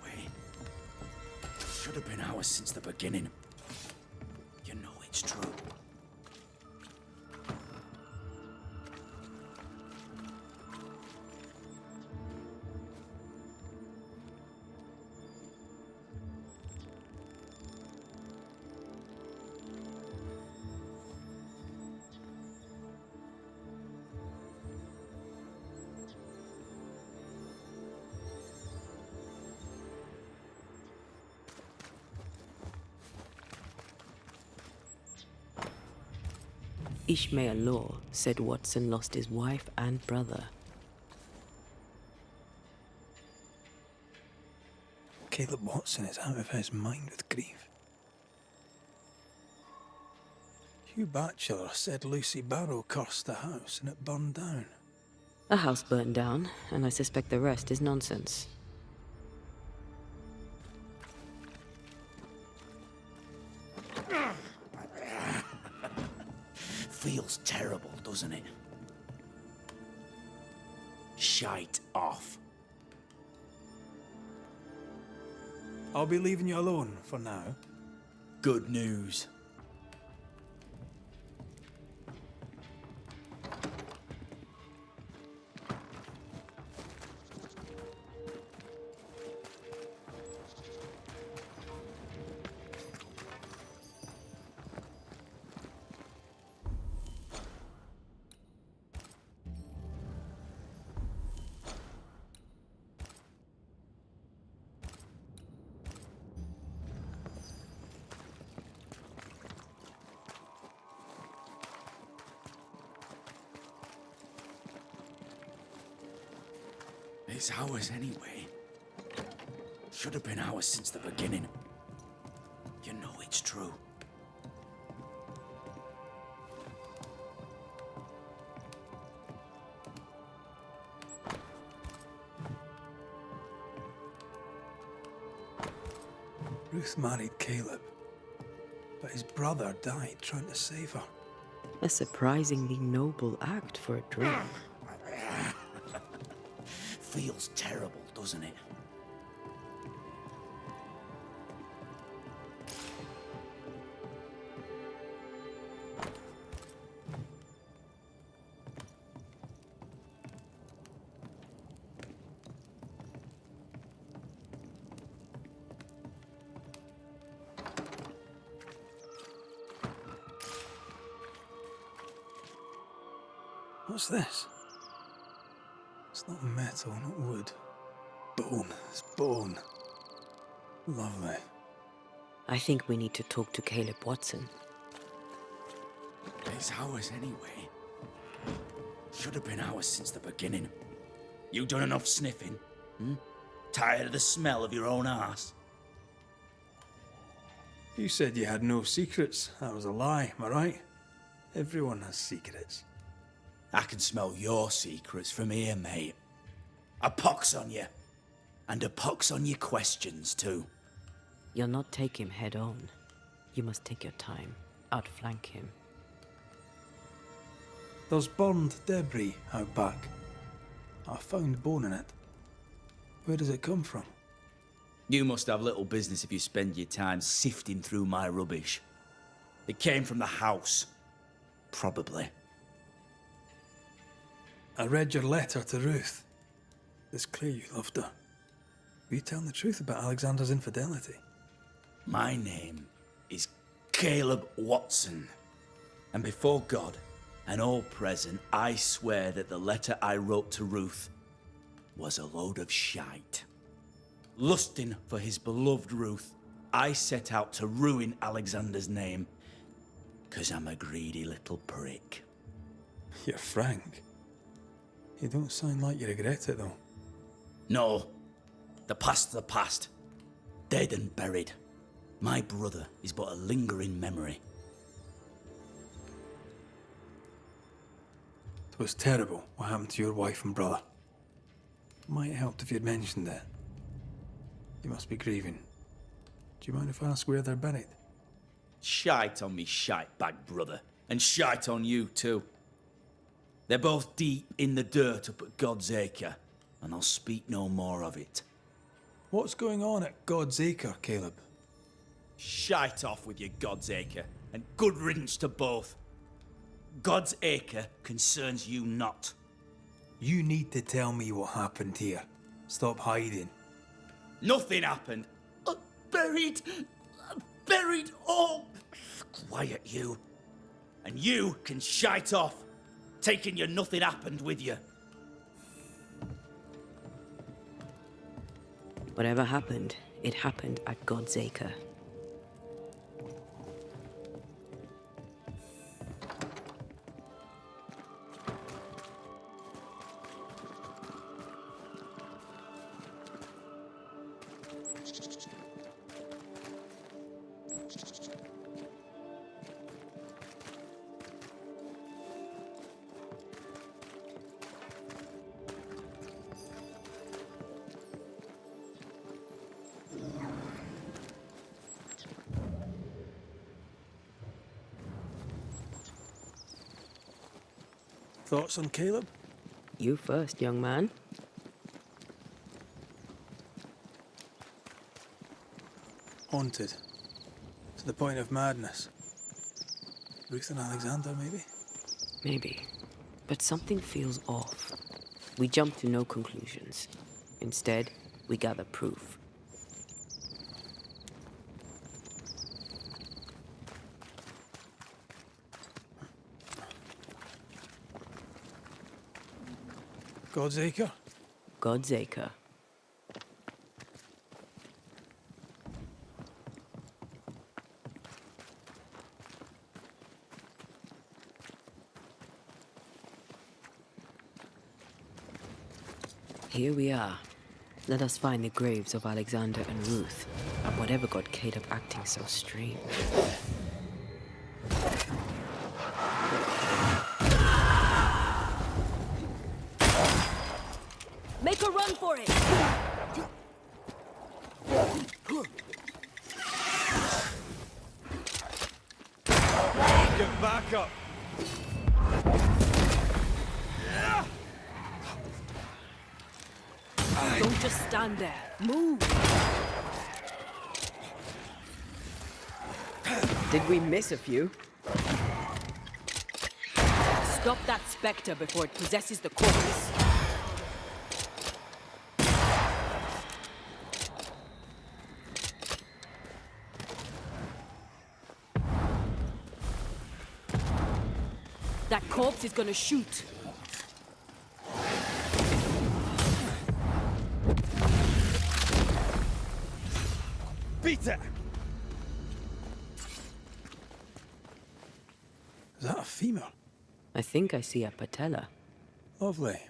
Should have been ours since the beginning. You know it's true. Ishmael Law said Watson lost his wife and brother. Caleb Watson is out of his mind with grief. Hugh Batchelor said Lucy Barrow cursed the house and it burned down. A house burned down, and I suspect the rest is nonsense. Feels terrible, doesn't it? Shite off. I'll be leaving you alone for now. Good news. It's ours anyway. Should have been ours since the beginning. You know it's true. Ruth married Caleb, but his brother died trying to save her. A surprisingly noble act for a dream. Feels terrible, doesn't it? What's this? It's not metal, not wood. Bone. It's bone. Lovely. I think we need to talk to Caleb Watson. It's ours anyway. Should have been ours since the beginning. You done enough sniffing? Tired of the smell of your own arse? You said you had no secrets. That was a lie, am I right? Everyone has secrets. I can smell your secrets from here, mate. A pox on you. And a pox on your questions, too. You'll not take him head on. You must take your time, outflank him. There's burned debris out back. I found bone in it. Where does it come from? You must have little business if you spend your time sifting through my rubbish. It came from the house. Probably. I read your letter to Ruth. It's clear you loved her. Were you telling the truth about Alexander's infidelity? My name is Caleb Watson. And before God and all present, I swear that the letter I wrote to Ruth was a load of shite. Lusting for his beloved Ruth, I set out to ruin Alexander's name, 'cause I'm a greedy little prick. You're frank. You don't sound like you regret it, though. No. The past's the past. Dead and buried. My brother is but a lingering memory. It was terrible what happened to your wife and brother. Might have helped if you'd mentioned it. You must be grieving. Do you mind if I ask where they're buried? Shite on me shite bag brother. And shite on you too. They're both deep in the dirt up at God's Acre. And I'll speak no more of it. What's going on at God's Acre, Caleb? Shite off with your God's Acre. And good riddance to both. God's Acre concerns you not. You need to tell me what happened here. Stop hiding. Nothing happened. Buried. Buried. Oh. Quiet, you. And you can shite off. Taking your nothing happened with you. Whatever happened, it happened at God's Acre. Thoughts on Caleb? You first, young man. Haunted. To the point of madness. Ruth and Alexander, maybe? Maybe. But something feels off. We jump to no conclusions. Instead, we gather proof. God's Acre? God's Acre. Here we are. Let us find the graves of Alexander and Ruth, and whatever got Caleb acting so strange. Make a run for it! Get back up! Don't just stand there. Move! Did we miss a few? Stop that specter before it possesses the corpse. That corpse is gonna shoot. Beat it! Is that a femur? I think I see a patella. Lovely.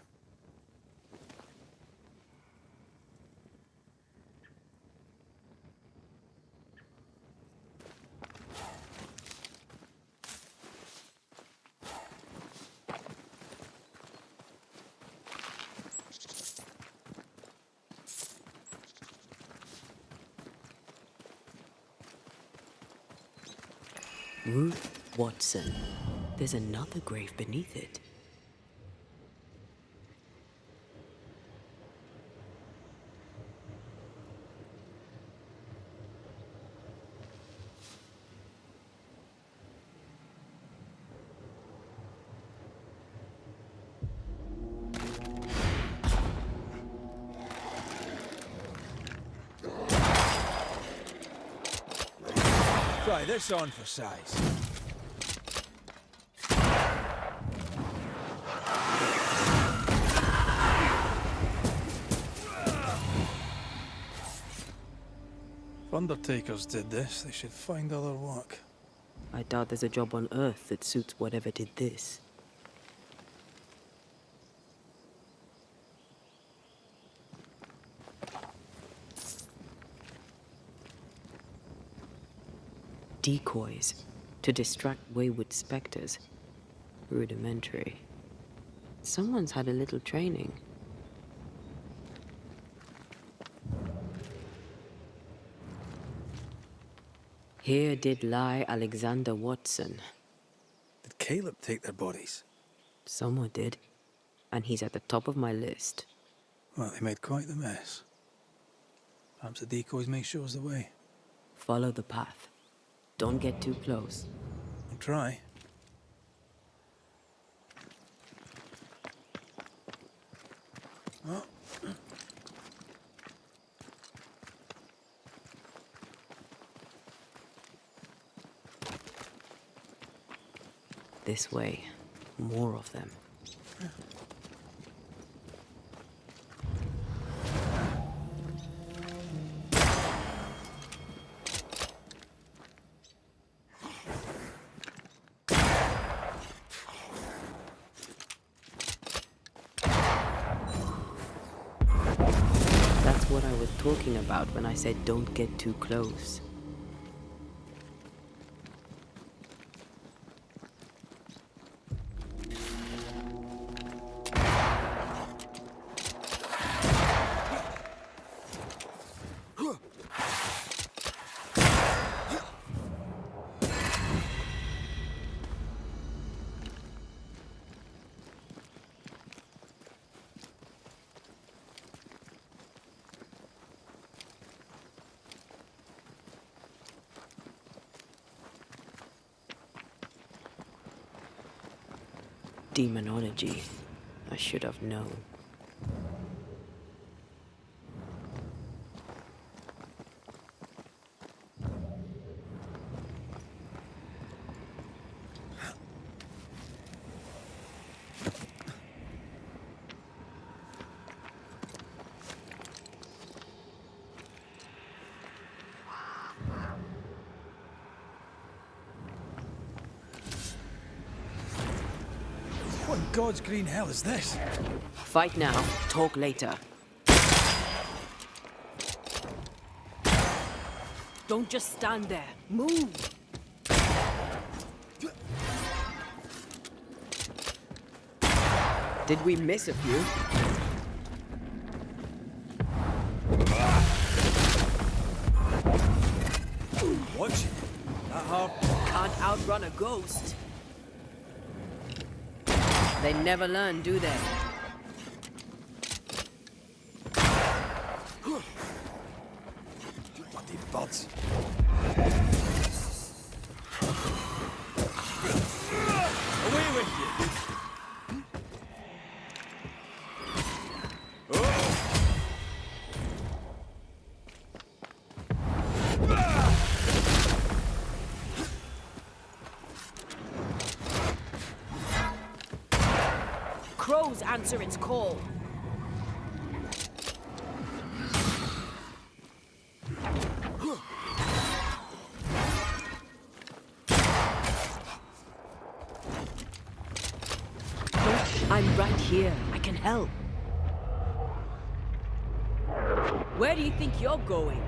Ruth Watson. There's another grave beneath it. Try this on for size. If undertakers did this, they should find other work. I doubt there's a job on Earth that suits whatever did this. Decoys to distract wayward specters. Rudimentary. Someone's had a little training. Here did lie Alexander Watson. Did Caleb take their bodies? Someone did. And he's at the top of my list. Well, they made quite the mess. Perhaps the decoys may show us the way. Follow the path. Don't get too close. I'll try. Oh. This way. More of them. That's what I was talking about when I said don't get too close. Demonology. I should have known. What in God's green hell is this? Fight now, talk later. Don't just stand there. Move! Did we miss a few? Watch it. That hard. Can't outrun a ghost. They never learn, do they? Bloody buds. Away with you! Crows answer its call. I'm right here. I can help. Where do you think you're going?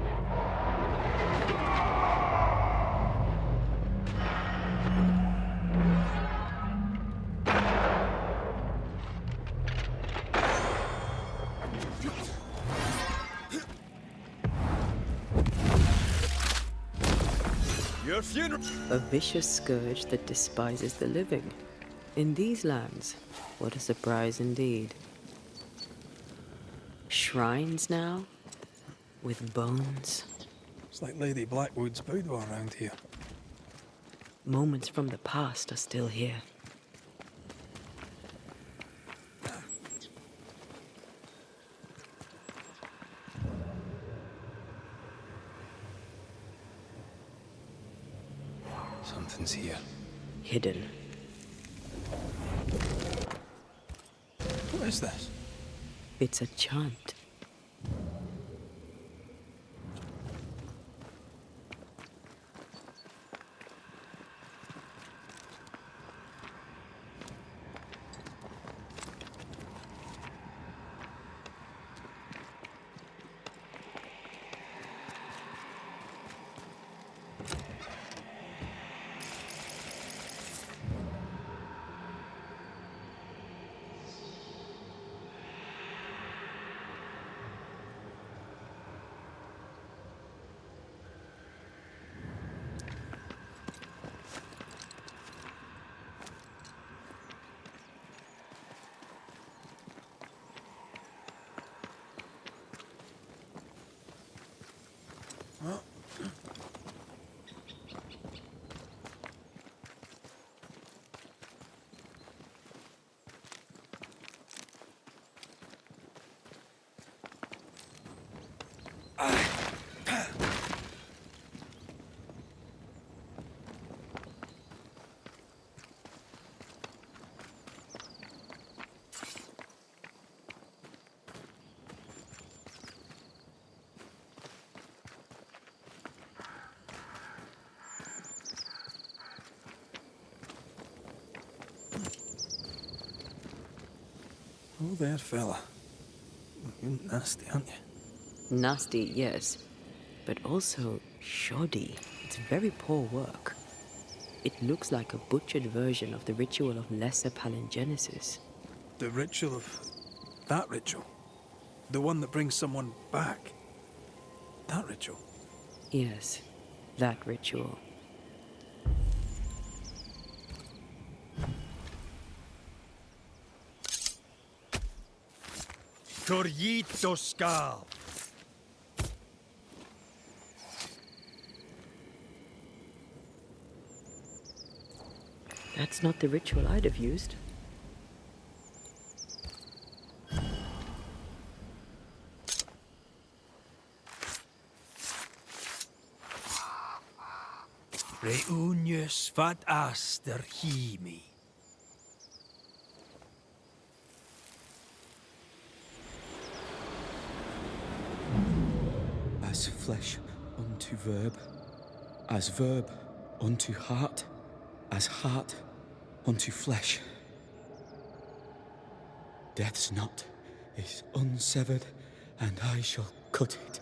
Your funeral. A vicious scourge that despises the living. In these lands, what a surprise indeed. Shrines now, with bones. It's like Lady Blackwood's boudoir around here. Moments from the past are still here. Something's here. Hidden. What is this? It's a chant. Oh, there, fella. You're nasty, aren't you? Nasty, yes, but also shoddy. It's very poor work. It looks like a butchered version of the ritual of lesser palingenesis. The ritual of... that ritual? The one that brings someone back? That ritual? Yes, that ritual. Corrito Skal. That's not the ritual I'd have used. Reunius vat aster himi. As flesh unto verb, as verb unto heart, as heart unto flesh. Death's knot is unsevered, and I shall cut it.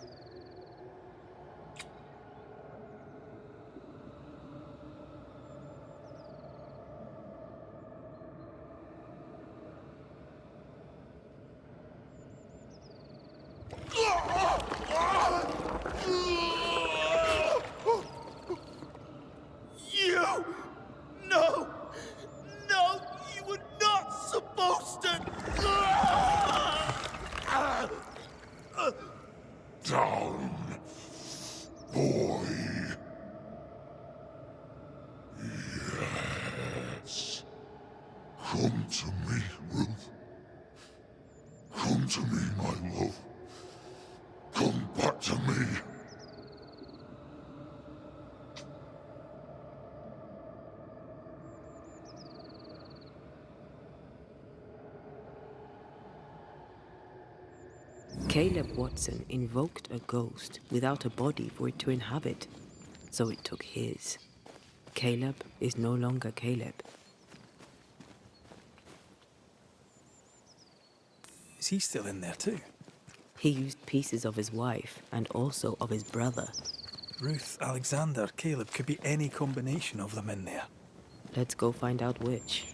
Come to me, Ruth. Come to me, my love. Come back to me. Caleb Watson invoked a ghost without a body for it to inhabit, so it took his. Caleb is no longer Caleb. Is he still in there too? He used pieces of his wife and also of his brother. Ruth, Alexander, Caleb, could be any combination of them in there. Let's go find out which.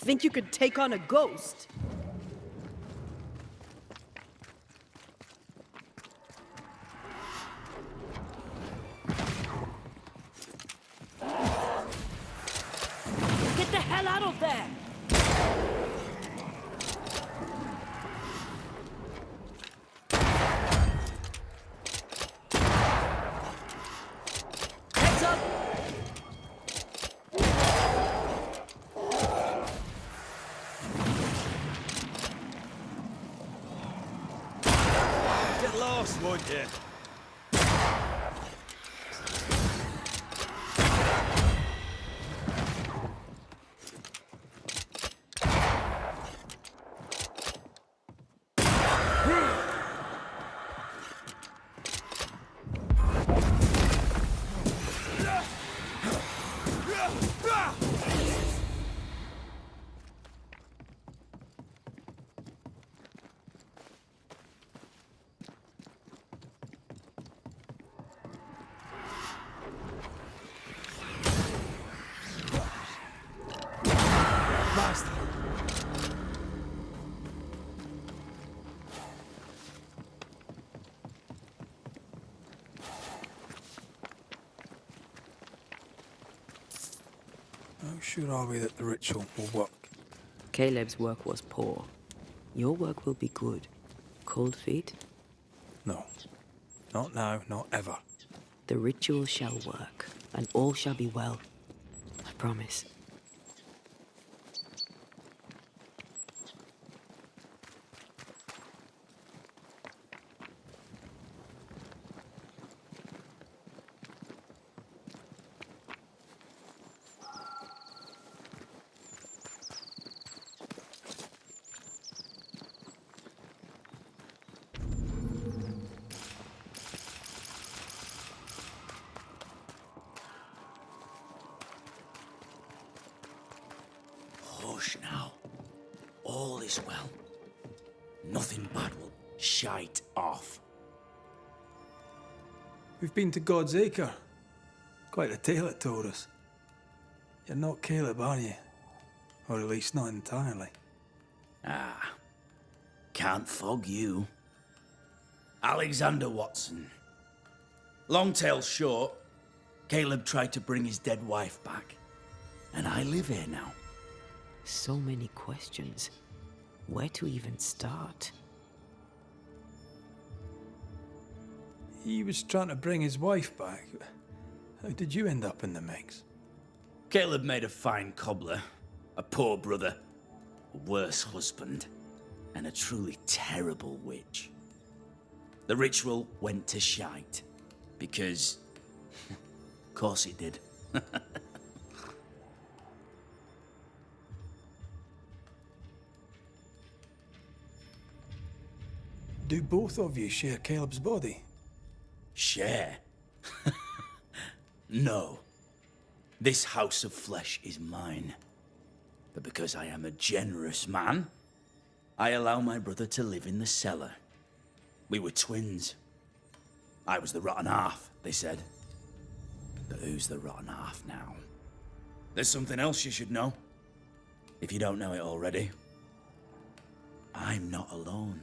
Think you could take on a ghost? Get the hell out of there! Heads up! Get lost, won't you? How sure are we that the ritual will work? Caleb's work was poor. Your work will be good. Cold feet? No. Not now, not ever. The ritual shall work, and all shall be well. I promise. Hush now. All is well. Nothing bad will shite off. We've been to God's Acre. Quite a tale it told us. You're not Caleb, are you? Or at least not entirely. Ah. Can't fog you. Alexander Watson. Long tale short, Caleb tried to bring his dead wife back. And I live here now. So many questions. Where to even start? He was trying to bring his wife back. How did you end up in the mix? Caleb made a fine cobbler, a poor brother, a worse husband, and a truly terrible witch. The ritual went to shite, because... of course it did. Do both of you share Caleb's body? Share? No. This house of flesh is mine. But because I am a generous man, I allow my brother to live in the cellar. We were twins. I was the rotten half, they said. But who's the rotten half now? There's something else you should know. If you don't know it already. I'm not alone.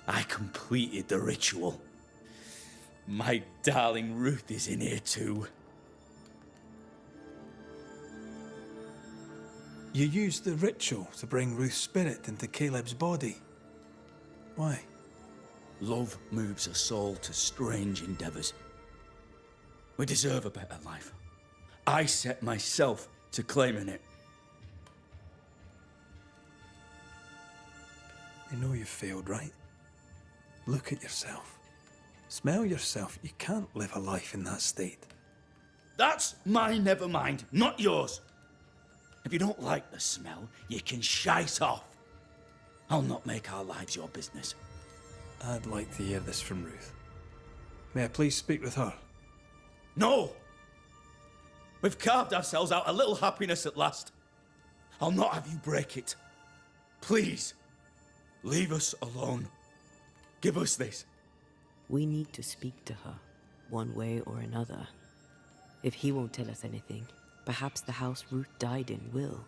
I completed the ritual. My darling Ruth is in here too. You used the ritual to bring Ruth's spirit into Caleb's body. Why? Love moves a soul to strange endeavors. We deserve a better life. I set myself to claiming it. You know you failed, right? Look at yourself. Smell yourself. You can't live a life in that state. That's my never mind, not yours. If you don't like the smell, you can shite off. I'll not make our lives your business. I'd like to hear this from Ruth. May I please speak with her? No! We've carved ourselves out a little happiness at last. I'll not have you break it. Please, leave us alone. Give us this. We need to speak to her, one way or another. If he won't tell us anything, perhaps the house Ruth died in will.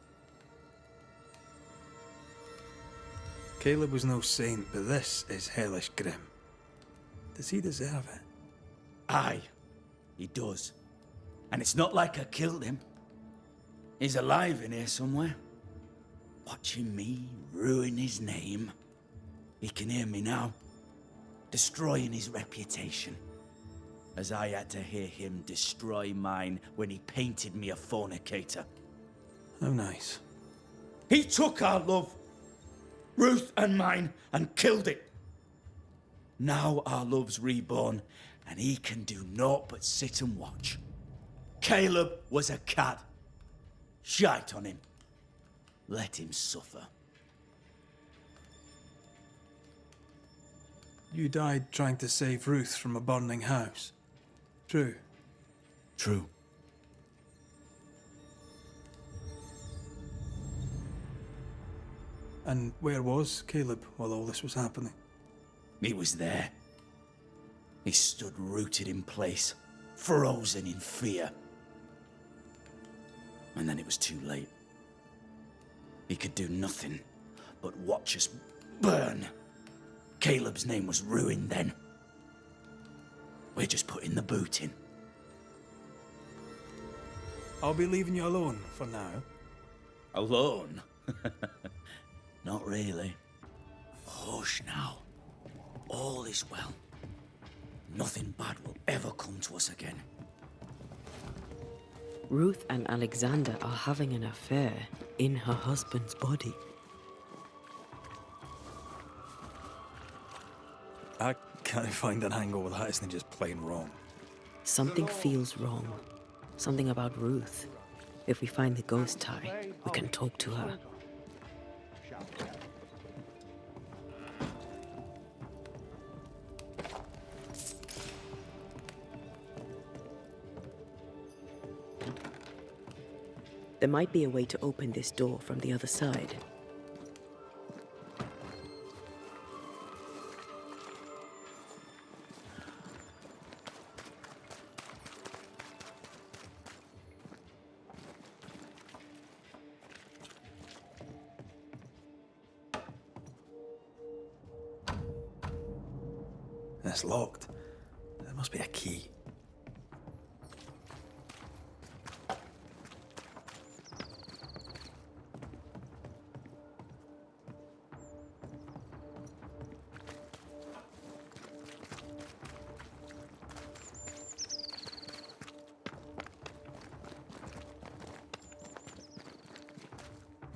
Caleb was no saint, but this is hellish grim. Does he deserve it? Aye, he does. And it's not like I killed him. He's alive in here somewhere. Watching me ruin his name. He can hear me now. Destroying his reputation. As I had to hear him destroy mine when he painted me a fornicator. How nice. He took our love, Ruth and mine, and killed it. Now our love's reborn, and he can do naught but sit and watch. Caleb was a cad. Shite on him. Let him suffer. You died trying to save Ruth from a burning house. True. True. And where was Caleb while all this was happening? He was there. He stood rooted in place, frozen in fear. And then it was too late. He could do nothing but watch us burn. Caleb's name was ruined then. We're just putting the boot in. I'll be leaving you alone for now. Alone? Not really. Hush now. All is well. Nothing bad will ever come to us again. Ruth and Alexander are having an affair in her husband's body. I can't find an angle where that isn't just plain wrong. Something feels wrong. Something about Ruth. If we find the ghost tie, we can talk to her. There might be a way to open this door from the other side. It's locked. There must be a key.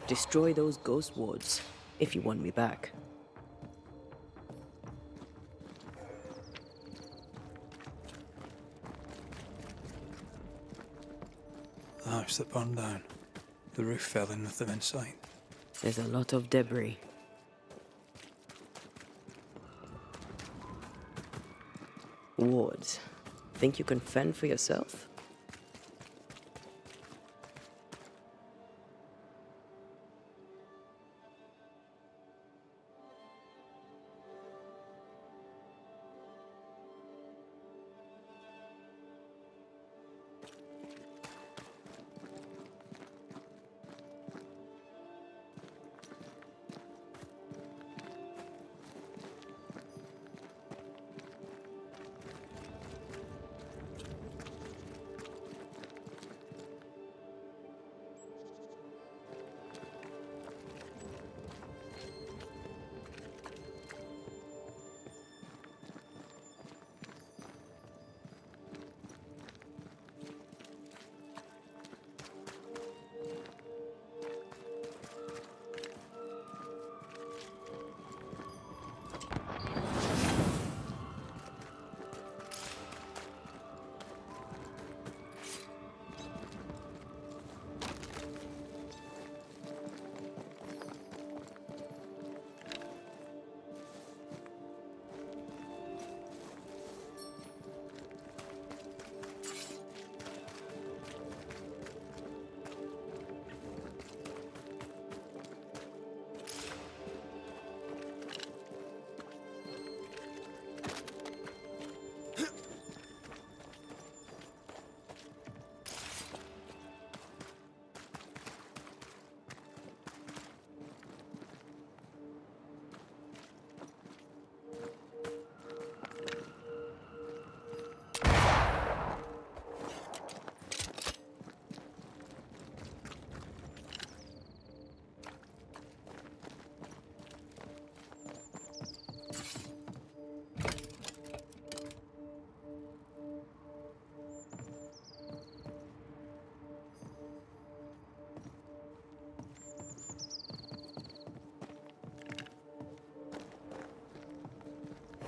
Destroy those ghost wards if you want me back. The house that burned down. The roof fell in with them inside. There's a lot of debris. Wards. Think you can fend for yourself?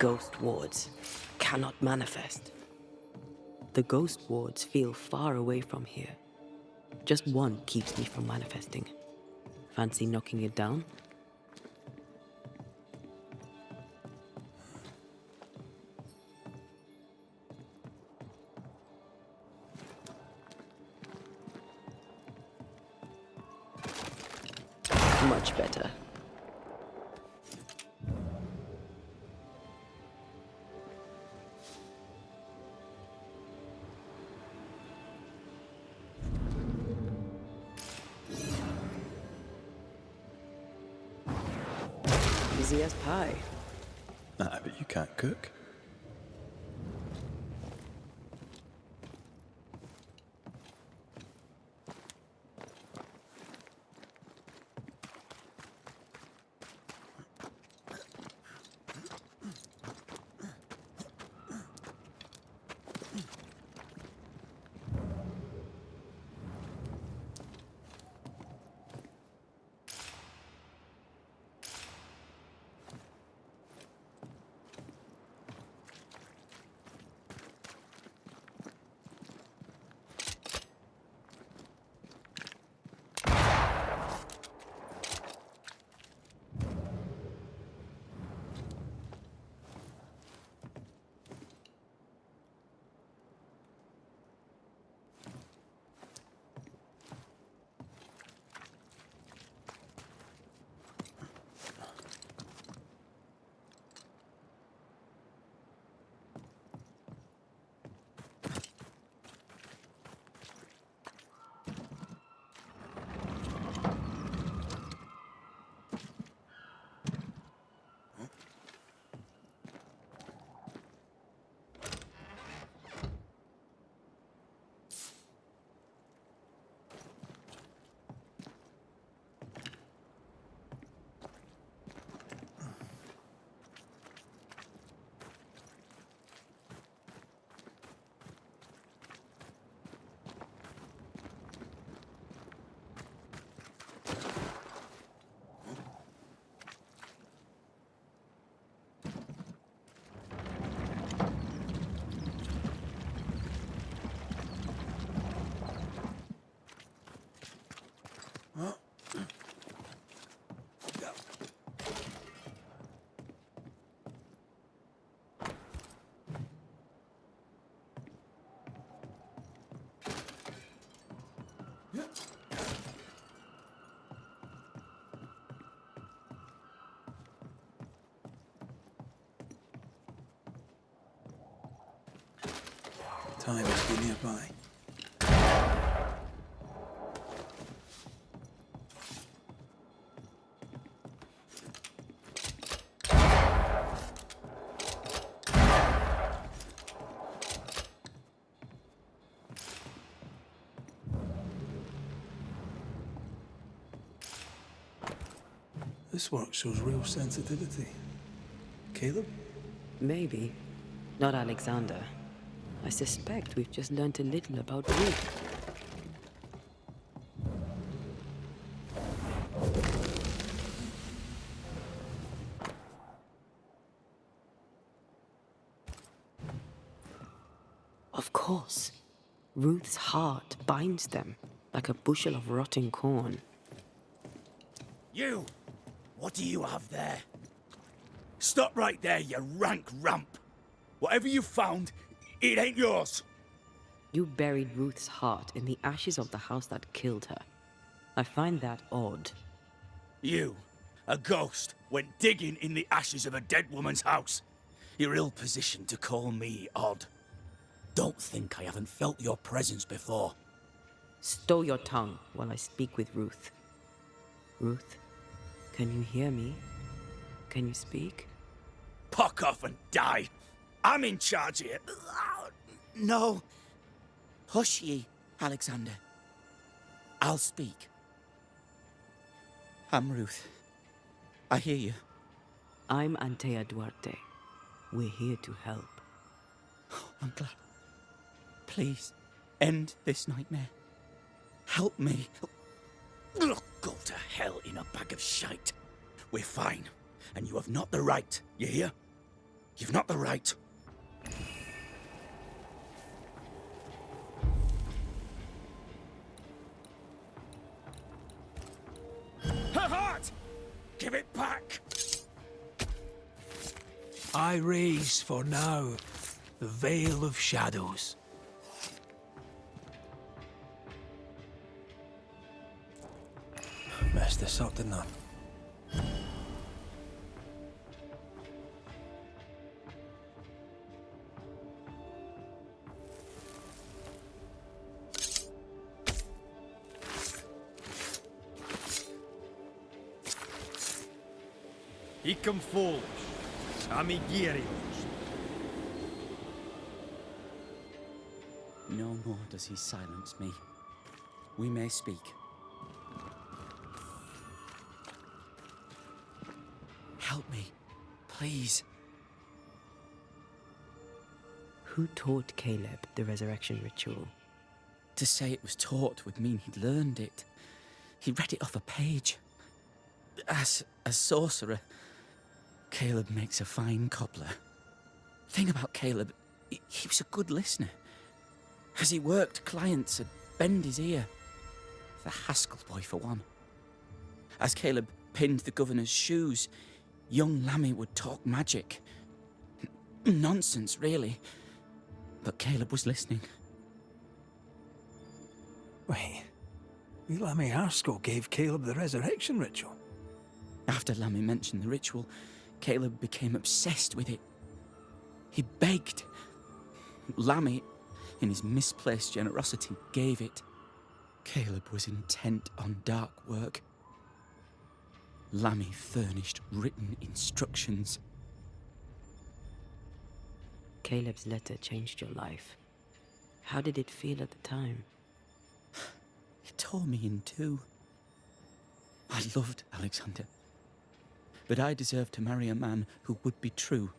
Ghost wards cannot manifest. The ghost wards feel far away from here. Just one keeps me from manifesting. Fancy knocking it down? Much better. Easy as pie. Nah, but you can't cook. Time must be nearby. This work shows real sensitivity. Caleb? Maybe. Not Alexander. I suspect we've just learned a little about Ruth. Of course. Ruth's heart binds them like a bushel of rotting corn. You! What do you have there? Stop right there, you rank rump! Whatever you found, it ain't yours! You buried Ruth's heart in the ashes of the house that killed her. I find that odd. You, a ghost, went digging in the ashes of a dead woman's house. You're ill-positioned to call me odd. Don't think I haven't felt your presence before. Stow your tongue while I speak with Ruth. Ruth, can you hear me? Can you speak? Puck off and die! I'm in charge here. No. Hush ye, Alexander. I'll speak. I'm Ruth. I hear you. I'm Antea Duarte. We're here to help. I'm glad. Please, end this nightmare. Help me. Go to hell in a bag of shite. We're fine, and you have not the right, you hear? You've not the right. Her heart! Give it back! I raise for now the veil of shadows. Messed this up, didn't I? Icum folos, amigirios. No more does he silence me. We may speak. Help me, please. Who taught Caleb the resurrection ritual? To say it was taught would mean he'd learned it. He read it off a page. As a sorcerer, Caleb makes a fine cobbler. Thing about Caleb, he was a good listener. As he worked, clients would bend his ear. The Haskell boy, for one. As Caleb pinned the governor's shoes, young Lammy would talk magic. Nonsense, really. But Caleb was listening. Wait, Lammy Haskell gave Caleb the resurrection ritual? After Lammy mentioned the ritual, Caleb became obsessed with it. He begged. Lammy, in his misplaced generosity, gave it. Caleb was intent on dark work. Lammy furnished written instructions. Caleb's letter changed your life. How did it feel at the time? It tore me in two. I loved Alexander, but I deserved to marry a man who would be true.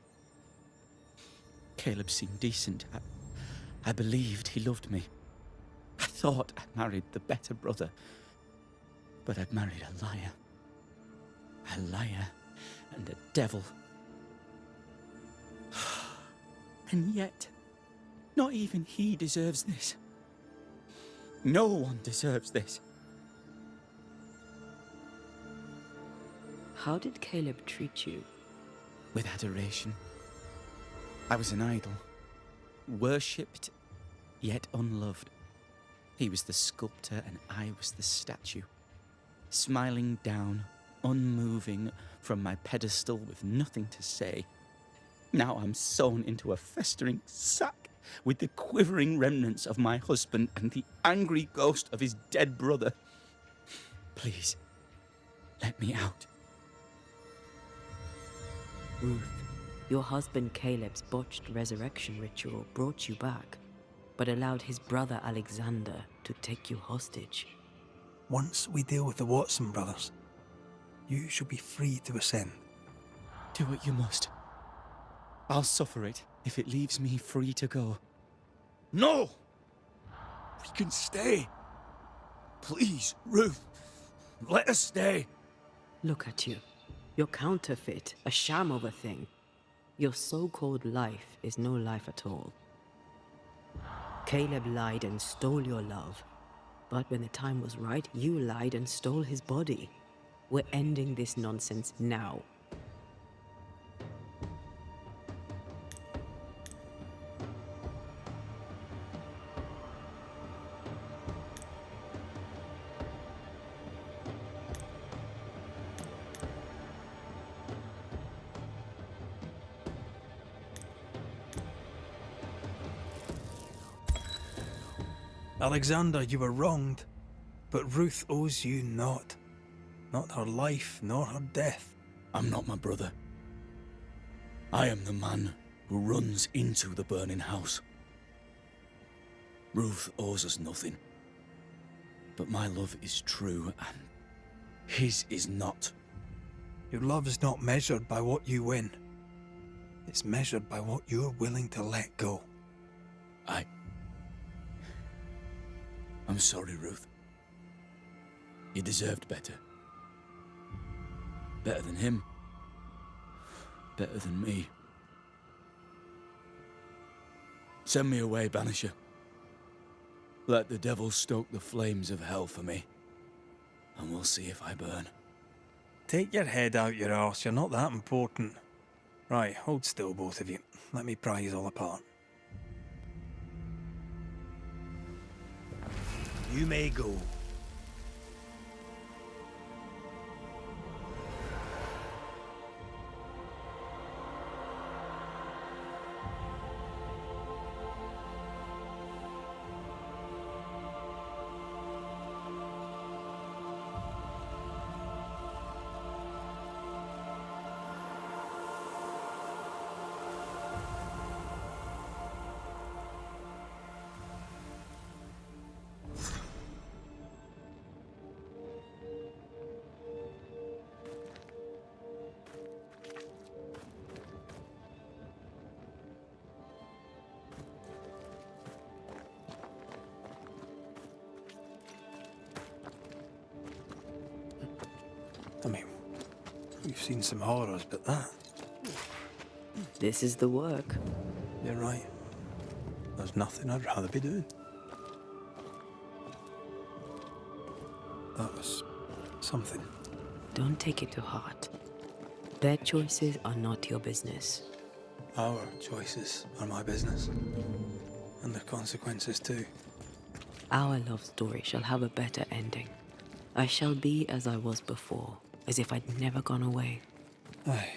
Caleb seemed decent. I believed he loved me. I thought I married the better brother, but I'd married a liar. A liar and a devil. And yet, not even he deserves this. No one deserves this. How did Caleb treat you? With adoration. I was an idol. Worshipped, yet unloved. He was the sculptor and I was the statue. Smiling down, unmoving from my pedestal with nothing to say. Now I'm sewn into a festering sack with the quivering remnants of my husband and the angry ghost of his dead brother. Please, let me out. Ruth, your husband Caleb's botched resurrection ritual brought you back, but allowed his brother Alexander to take you hostage. Once we deal with the Watson brothers, you shall be free to ascend. Do what you must. I'll suffer it if it leaves me free to go. No! We can stay. Please, Ruth. Let us stay. Look at you. You're counterfeit, a sham of a thing. Your so-called life is no life at all. Caleb lied and stole your love. But when the time was right, you lied and stole his body. We're ending this nonsense now. Alexander, you were wronged, but Ruth owes you naught. Not her life, nor her death. I'm not my brother. I am the man who runs into the burning house. Ruth owes us nothing. But my love is true, and his is not. Your love is not measured by what you win. It's measured by what you're willing to let go. I'm sorry, Ruth. You deserved better. Better than him. Better than me. Send me away, Banisher. Let the devil stoke the flames of hell for me, and we'll see if I burn. Take your head out your arse, you're not that important. Right, hold still, both of you. Let me pry you all apart. You may go. I mean, we've seen some horrors, but that... This is the work. You're right. There's nothing I'd rather be doing. That was something. Don't take it to heart. Their choices are not your business. Our choices are my business. And the consequences too. Our love story shall have a better ending. I shall be as I was before, as if I'd never gone away. Aye.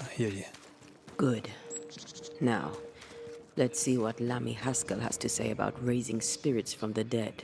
I hear you. Good. Now, let's see what Lammy Haskell has to say about raising spirits from the dead.